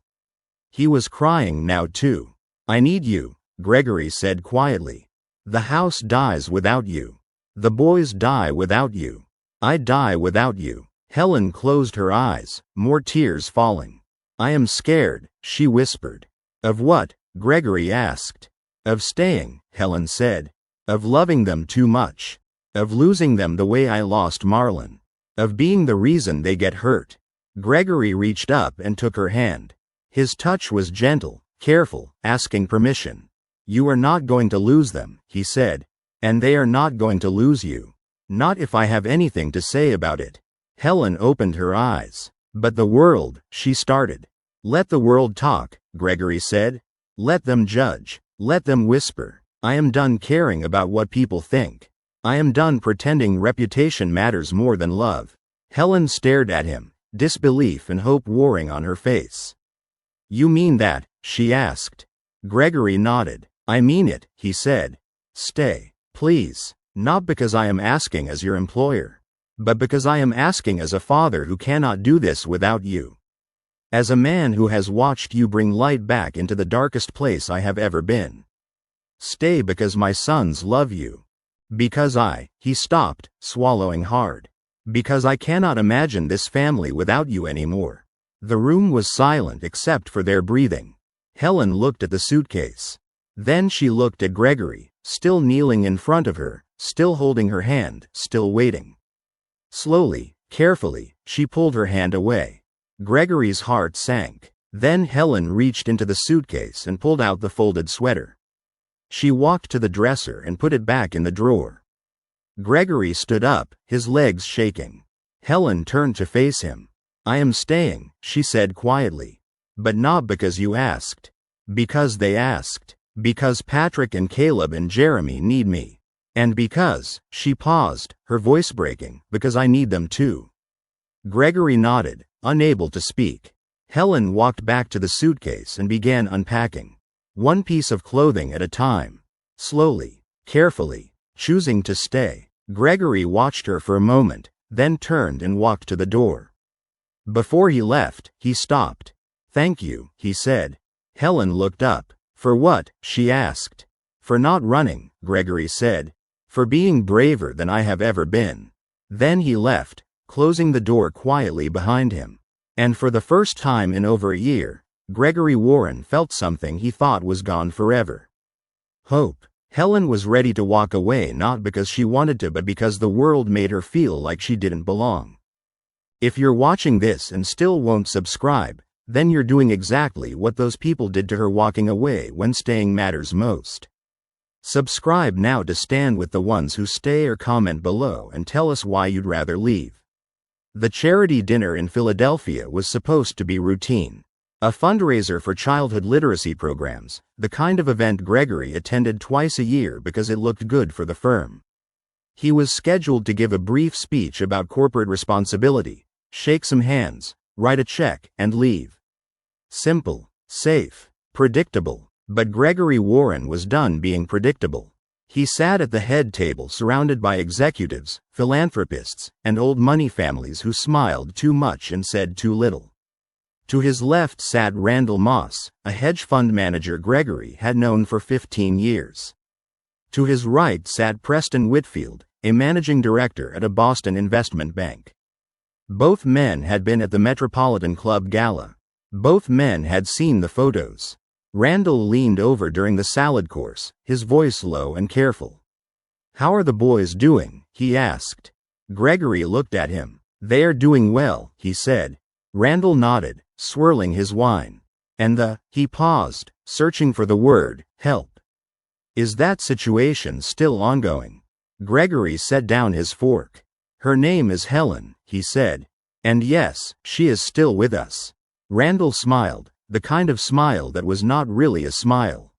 He was crying now too. I need you, Gregory said quietly. The house dies without you. The boys die without you. I die without you. Helen closed her eyes, more tears falling. I am scared, she whispered. Of what? Gregory asked. Of staying, Helen said. Of loving them too much. Of losing them the way I lost Marlon. Of being the reason they get hurt. Gregory reached up and took her hand. His touch was gentle, careful, asking permission. You are not going to lose them, he said. And they are not going to lose you. Not if I have anything to say about it. Helen opened her eyes. But the world, she started. Let the world talk, Gregory said. Let them judge. Let them whisper. I am done caring about what people think. I am done pretending reputation matters more than love. Helen stared at him, disbelief and hope warring on her face. You mean that? She asked. Gregory nodded. I mean it, he said. Stay, please. Not because I am asking as your employer. But because I am asking as a father who cannot do this without you. As a man who has watched you bring light back into the darkest place I have ever been. Stay because my sons love you. Because he stopped, swallowing hard. Because I cannot imagine this family without you anymore. The room was silent except for their breathing. Helen looked at the suitcase. Then she looked at Gregory, still kneeling in front of her, still holding her hand, still waiting. Slowly, carefully, she pulled her hand away. Gregory's heart sank. Then Helen reached into the suitcase and pulled out the folded sweater. She walked to the dresser and put it back in the drawer. Gregory stood up, his legs shaking. Helen turned to face him. I am staying, she said quietly. But not because you asked. Because they asked. Because Patrick and Caleb and Jeremy need me. And because, she paused, her voice breaking, because I need them too. Gregory nodded, unable to speak. Helen walked back to the suitcase and began unpacking. One piece of clothing at a time. Slowly, carefully, choosing to stay. Gregory watched her for a moment, then turned and walked to the door. Before he left, he stopped. Thank you, he said. Helen looked up. For what? She asked. For not running, Gregory said. For being braver than I have ever been. Then he left, closing the door quietly behind him. And for the first time in over a year, Gregory Warren felt something he thought was gone forever. Hope. Helen was ready to walk away not because she wanted to but because the world made her feel like she didn't belong. If you're watching this and still won't subscribe, then you're doing exactly what those people did to her walking away when staying matters most. Subscribe now to stand with the ones who stay or comment below and tell us why you'd rather leave. The charity dinner in Philadelphia was supposed to be routine. A fundraiser for childhood literacy programs, the kind of event Gregory attended twice a year because it looked good for the firm. He was scheduled to give a brief speech about corporate responsibility, shake some hands, write a check, and leave. Simple, safe, predictable, but Gregory Warren was done being predictable. He sat at the head table surrounded by executives, philanthropists, and old money families who smiled too much and said too little. To his left sat Randall Moss, a hedge fund manager Gregory had known for 15 years. To his right sat Preston Whitfield, a managing director at a Boston investment bank. Both men had been at the Metropolitan Club Gala. Both men had seen the photos. Randall leaned over during the salad course, his voice low and careful. "How are the boys doing?" he asked. Gregory looked at him. "They are doing well," he said. Randall nodded, swirling his wine. "And he paused, searching for the word, help. "Is that situation still ongoing?" Gregory set down his fork. "Her name is Helen," he said. "And yes, she is still with us." Randall smiled, the kind of smile that was not really a smile.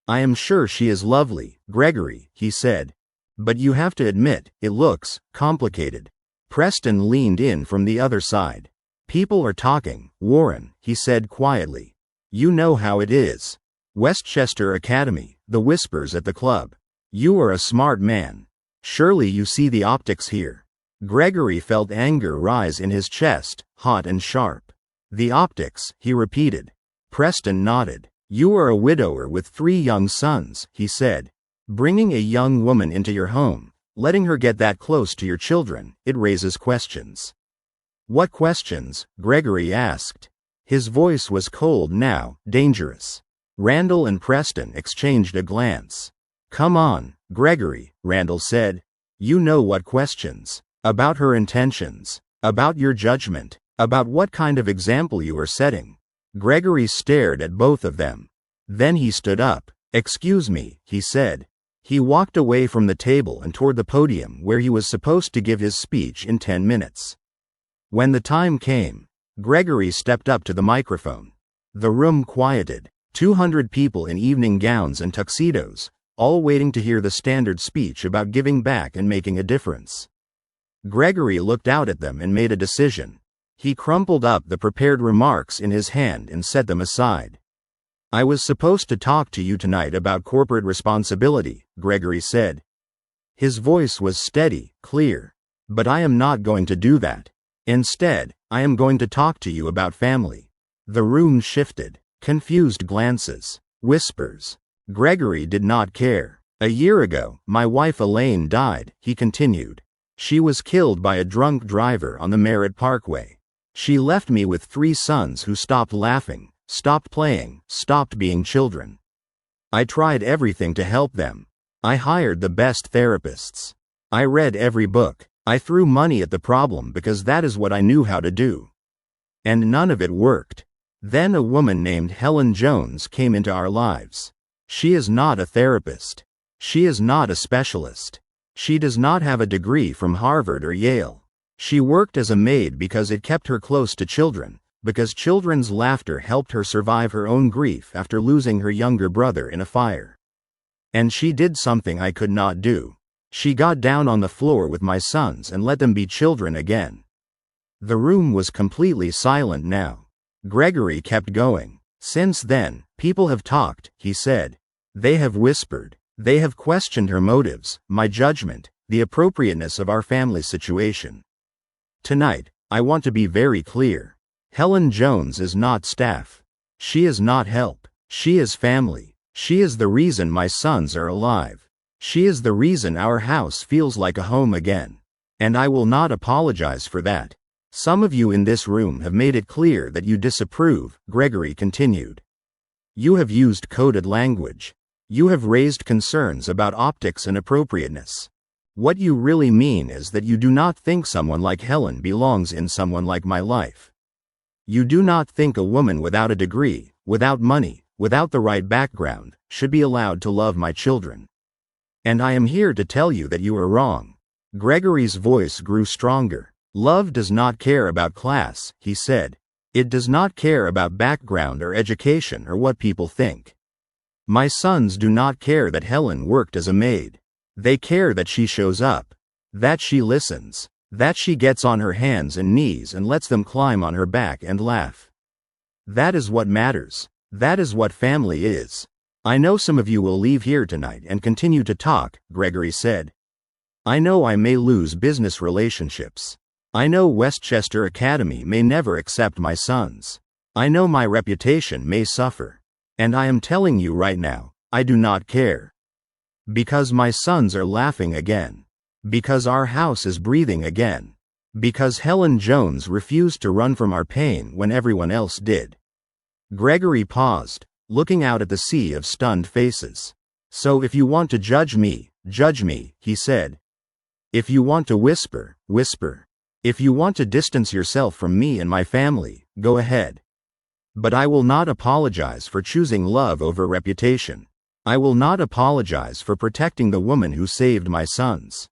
"I am sure she is lovely, Gregory," he said. "But you have to admit, it looks complicated." Preston leaned in from the other side. "People are talking, Warren," he said quietly. "You know how it is. Westchester Academy, the whispers at the club. You are a smart man. Surely you see the optics here." Gregory felt anger rise in his chest, hot and sharp. "The optics," he repeated. Preston nodded. "You are a widower with 3 young sons," he said. "Bringing a young woman into your home, letting her get that close to your children, it raises questions." "What questions?" Gregory asked. His voice was cold now, dangerous. Randall and Preston exchanged a glance. "Come on, Gregory," Randall said. "You know what questions. About her intentions. About your judgment. About what kind of example you are setting." Gregory stared at both of them. Then he stood up. "Excuse me," he said. He walked away from the table and toward the podium where he was supposed to give his speech in 10 minutes. When the time came, Gregory stepped up to the microphone. The room quieted. 200 people in evening gowns and tuxedos, all waiting to hear the standard speech about giving back and making a difference. Gregory looked out at them and made a decision. He crumpled up the prepared remarks in his hand and set them aside. "I was supposed to talk to you tonight about corporate responsibility," Gregory said. His voice was steady, clear. "But I am not going to do that. Instead, I am going to talk to you about family." The room shifted. Confused glances. Whispers. Gregory did not care. "A year ago, my wife Elaine died," he continued. "She was killed by a drunk driver on the Merritt Parkway. She left me with 3 sons who stopped laughing, stopped playing, stopped being children. I tried everything to help them. I hired the best therapists. I read every book. I threw money at the problem because that is what I knew how to do. And none of it worked. Then a woman named Helen Jones came into our lives. She is not a therapist. She is not a specialist. She does not have a degree from Harvard or Yale. She worked as a maid because it kept her close to children, because children's laughter helped her survive her own grief after losing her younger brother in a fire. And she did something I could not do. She got down on the floor with my sons and let them be children again." The room was completely silent now. Gregory kept going. "Since then, people have talked," he said. "They have whispered. They have questioned her motives, my judgment, the appropriateness of our family situation. Tonight, I want to be very clear. Helen Jones is not staff. She is not help. She is family. She is the reason my sons are alive. She is the reason our house feels like a home again. And I will not apologize for that. Some of you in this room have made it clear that you disapprove," Gregory continued. "You have used coded language. You have raised concerns about optics and appropriateness. What you really mean is that you do not think someone like Helen belongs in someone like my life. You do not think a woman without a degree, without money, without the right background, should be allowed to love my children. And I am here to tell you that you are wrong." Gregory's voice grew stronger. "Love does not care about class," he said. "It does not care about background or education or what people think. My sons do not care that Helen worked as a maid. They care that she shows up, that she listens, that she gets on her hands and knees and lets them climb on her back and laugh. That is what matters. That is what family is." "I know some of you will leave here tonight and continue to talk," Gregory said. "I know I may lose business relationships. I know Westchester Academy may never accept my sons. I know my reputation may suffer. And I am telling you right now, I do not care. Because my sons are laughing again. Because our house is breathing again. Because Helen Jones refused to run from our pain when everyone else did. Gregory paused, looking out at the sea of stunned faces. "So if you want to judge me, he said. "If you want to whisper, whisper. If you want to distance yourself from me and my family, go ahead. But I will not apologize for choosing love over reputation. I will not apologize for protecting the woman who saved my sons.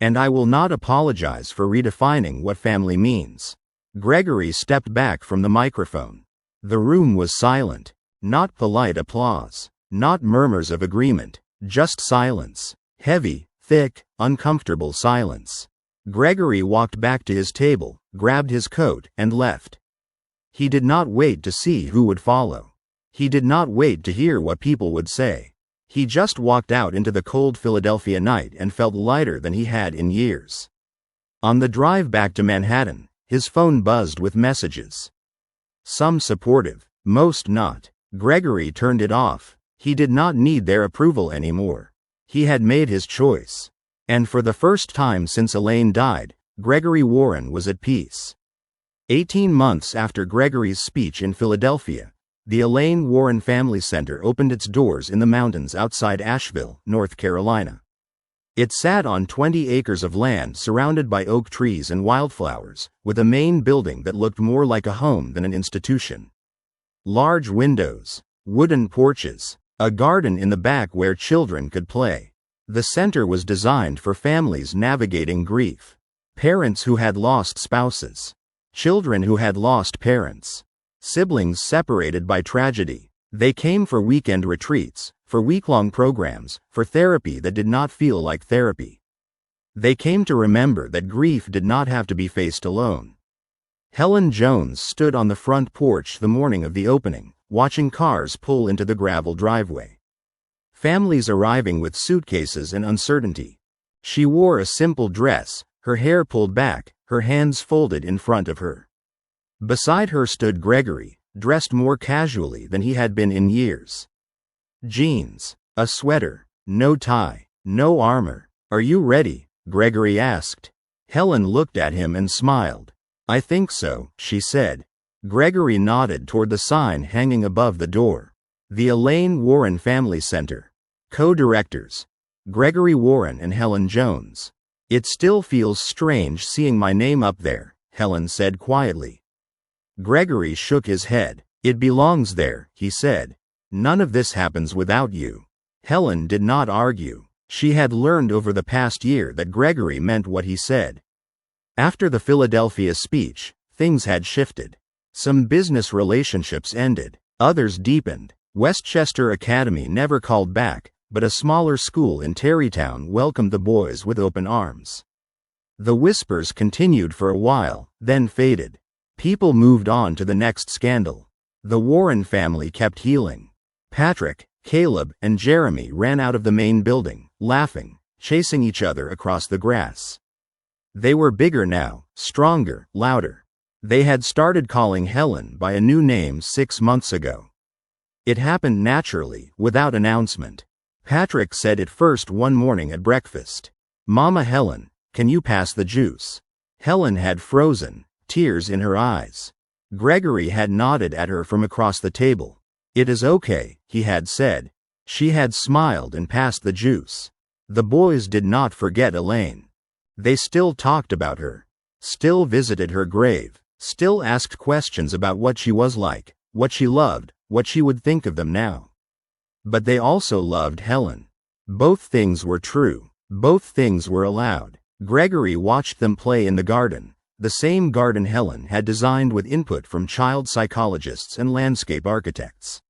And I will not apologize for redefining what family means." Gregory stepped back from the microphone. The room was silent. Not polite applause. Not murmurs of agreement. Just silence. Heavy, thick, uncomfortable silence. Gregory walked back to his table, grabbed his coat, and left. He did not wait to see who would follow. He did not wait to hear what people would say. He just walked out into the cold Philadelphia night and felt lighter than he had in years. On the drive back to Manhattan, his phone buzzed with messages. Some supportive, most not. Gregory turned it off. He did not need their approval anymore. He had made his choice. And for the first time since Elaine died, Gregory Warren was at peace. 18 months after Gregory's speech in Philadelphia, the Elaine Warren Family Center opened its doors in the mountains outside Asheville, North Carolina. It sat on 20 acres of land surrounded by oak trees and wildflowers, with a main building that looked more like a home than an institution. Large windows, wooden porches, a garden in the back where children could play. The center was designed for families navigating grief. Parents who had lost spouses. Children who had lost parents. Siblings separated by tragedy. They came for weekend retreats, for week-long programs, for therapy that did not feel like therapy. They came to remember that grief did not have to be faced alone. Helen Jones stood on the front porch the morning of the opening, watching cars pull into the gravel driveway. Families arriving with suitcases and uncertainty. She wore a simple dress, her hair pulled back, her hands folded in front of her. Beside her stood Gregory, dressed more casually than he had been in years. Jeans, a sweater, no tie, no armor. "Are you ready?" Gregory asked. Helen looked at him and smiled. "I think so," she said. Gregory nodded toward the sign hanging above the door. The Elaine Warren Family Center. Co-directors. Gregory Warren and Helen Jones. "It still feels strange seeing my name up there," Helen said quietly. Gregory shook his head. "It belongs there," he said. "None of this happens without you." Helen did not argue. She had learned over the past year that Gregory meant what he said. After the Philadelphia speech, things had shifted. Some business relationships ended. Others deepened. Westchester Academy never called back, but a smaller school in Tarrytown welcomed the boys with open arms. The whispers continued for a while, then faded. People moved on to the next scandal. The Warren family kept healing. Patrick, Caleb, and Jeremy ran out of the main building, laughing, chasing each other across the grass. They were bigger now, stronger, louder. They had started calling Helen by a new name 6 months ago. It happened naturally, without announcement. Patrick said it first one morning at breakfast. "Mama Helen, can you pass the juice?" Helen had frozen, tears in her eyes. Gregory had nodded at her from across the table. "It is okay," he had said. She had smiled and passed the juice. The boys did not forget Elaine. They still talked about her, still visited her grave, still asked questions about what she was like, what she loved, what she would think of them now. But they also loved Helen. Both things were true. Both things were allowed. Gregory watched them play in the garden, the same garden Helen had designed with input from child psychologists and landscape architects.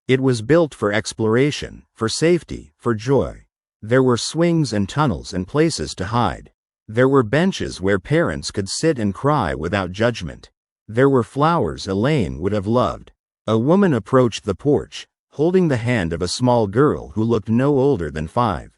It was built for exploration, for safety, for joy. There were swings and tunnels and places to hide. There were benches where parents could sit and cry without judgment. There were flowers Elaine would have loved. A woman approached the porch, holding the hand of a small girl who looked no older than 5.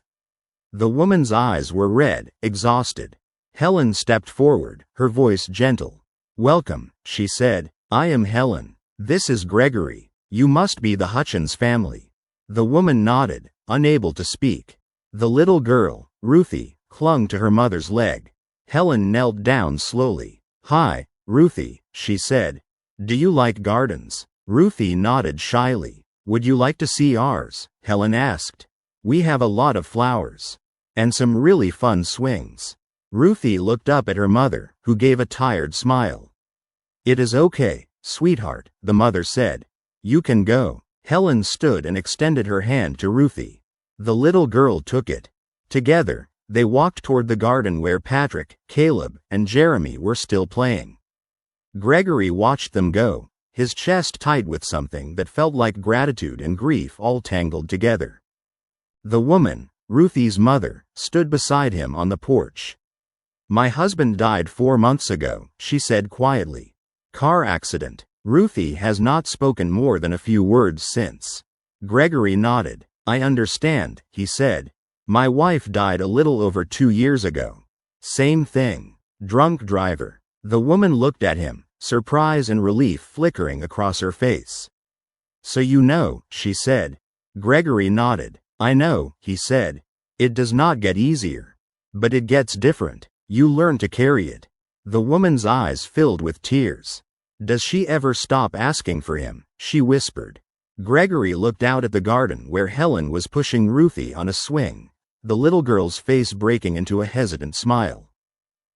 The woman's eyes were red, exhausted. Helen stepped forward, her voice gentle. "Welcome," she said. "I am Helen. This is Gregory. You must be the Hutchins family." The woman nodded, unable to speak. The little girl, Ruthie, clung to her mother's leg. Helen knelt down slowly. "Hi, Ruthie," she said. "Do you like gardens?" Ruthie nodded shyly. Would you like to see ours? Helen asked. We have a lot of flowers. And some really fun swings. Ruthie looked up at her mother, who gave a tired smile. It is okay, sweetheart, the mother said. You can go. Helen stood and extended her hand to Ruthie. The little girl took it. Together, they walked toward the garden where Patrick, Caleb, and Jeremy were still playing. Gregory watched them go, his chest tight with something that felt like gratitude and grief all tangled together. The woman, Ruthie's mother, stood beside him on the porch. My husband died 4 months ago, she said quietly. Car accident. Ruthie has not spoken more than a few words since. Gregory nodded. I understand, he said. My wife died a little over 2 years ago. Same thing. Drunk driver. The woman looked at him, surprise and relief flickering across her face. So you know, she said. Gregory nodded. I know, he said. It does not get easier. But it gets different. You learn to carry it. The woman's eyes filled with tears. Does she ever stop asking for him? She whispered. Gregory looked out at the garden where Helen was pushing Ruthie on a swing, the little girl's face breaking into a hesitant smile.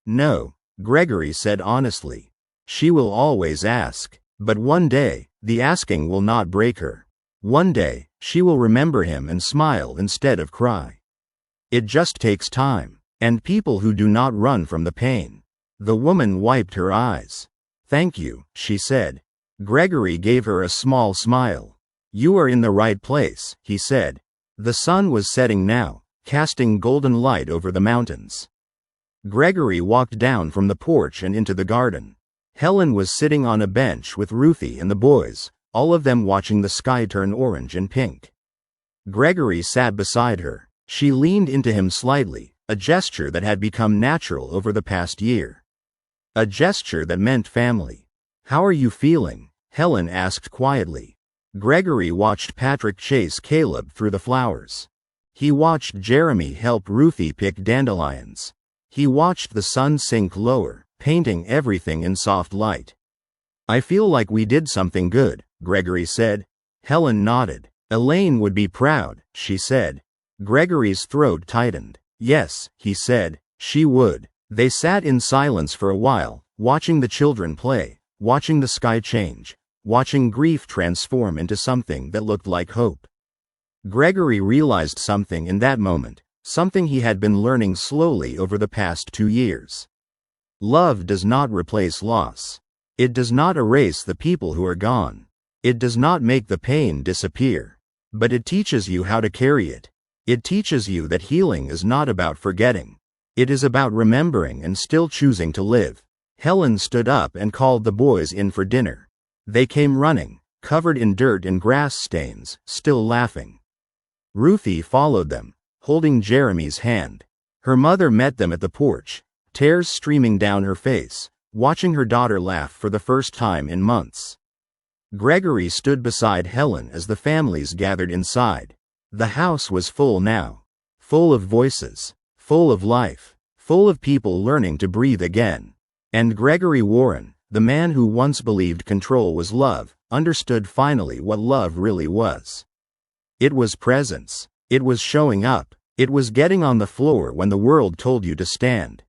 No, Gregory said honestly. She will always ask, but one day, the asking will not break her. One day, she will remember him and smile instead of cry. It just takes time, and people who do not run from the pain. The woman wiped her eyes. Thank you, she said. Gregory gave her a small smile. You are in the right place, he said. The sun was setting now, casting golden light over the mountains. Gregory walked down from the porch and into the garden. Helen was sitting on a bench with Ruthie and the boys, all of them watching the sky turn orange and pink. Gregory sat beside her. She leaned into him slightly, a gesture that had become natural over the past year. A gesture that meant family. How are you feeling? Helen asked quietly. Gregory watched Patrick chase Caleb through the flowers. He watched Jeremy help Ruthie pick dandelions. He watched the sun sink lower, painting everything in soft light. I feel like we did something good, Gregory said. Helen nodded. Elaine would be proud, she said. Gregory's throat tightened. Yes, he said, she would. They sat in silence for a while, watching the children play, watching the sky change, watching grief transform into something that looked like hope. Gregory realized something in that moment, something he had been learning slowly over the past 2 years. Love does not replace loss. It does not erase the people who are gone. It does not make the pain disappear. But it teaches you how to carry it. It teaches you that healing is not about forgetting. It is about remembering and still choosing to live. Helen stood up and called the boys in for dinner. They came running, covered in dirt and grass stains, still laughing. Ruthie followed them, holding Jeremy's hand. Her mother met them at the porch, tears streaming down her face, watching her daughter laugh for the first time in months. Gregory stood beside Helen as the families gathered inside. The house was full now. Full of voices. Full of life. Full of people learning to breathe again. And Gregory Warren, the man who once believed control was love, understood finally what love really was. It was presence. It was showing up. It was getting on the floor when the world told you to stand.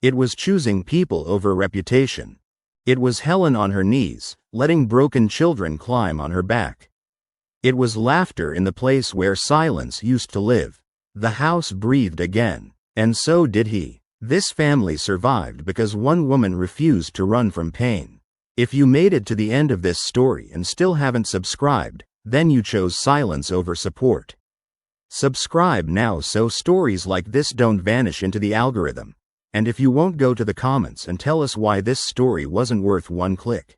It was choosing people over reputation. It was Helen on her knees, letting broken children climb on her back. It was laughter in the place where silence used to live. The house breathed again, and so did he. This family survived because one woman refused to run from pain. If you made it to the end of this story and still haven't subscribed, then you chose silence over support. Subscribe now so stories like this don't vanish into the algorithm. And if you won't go to the comments and tell us why this story wasn't worth one click.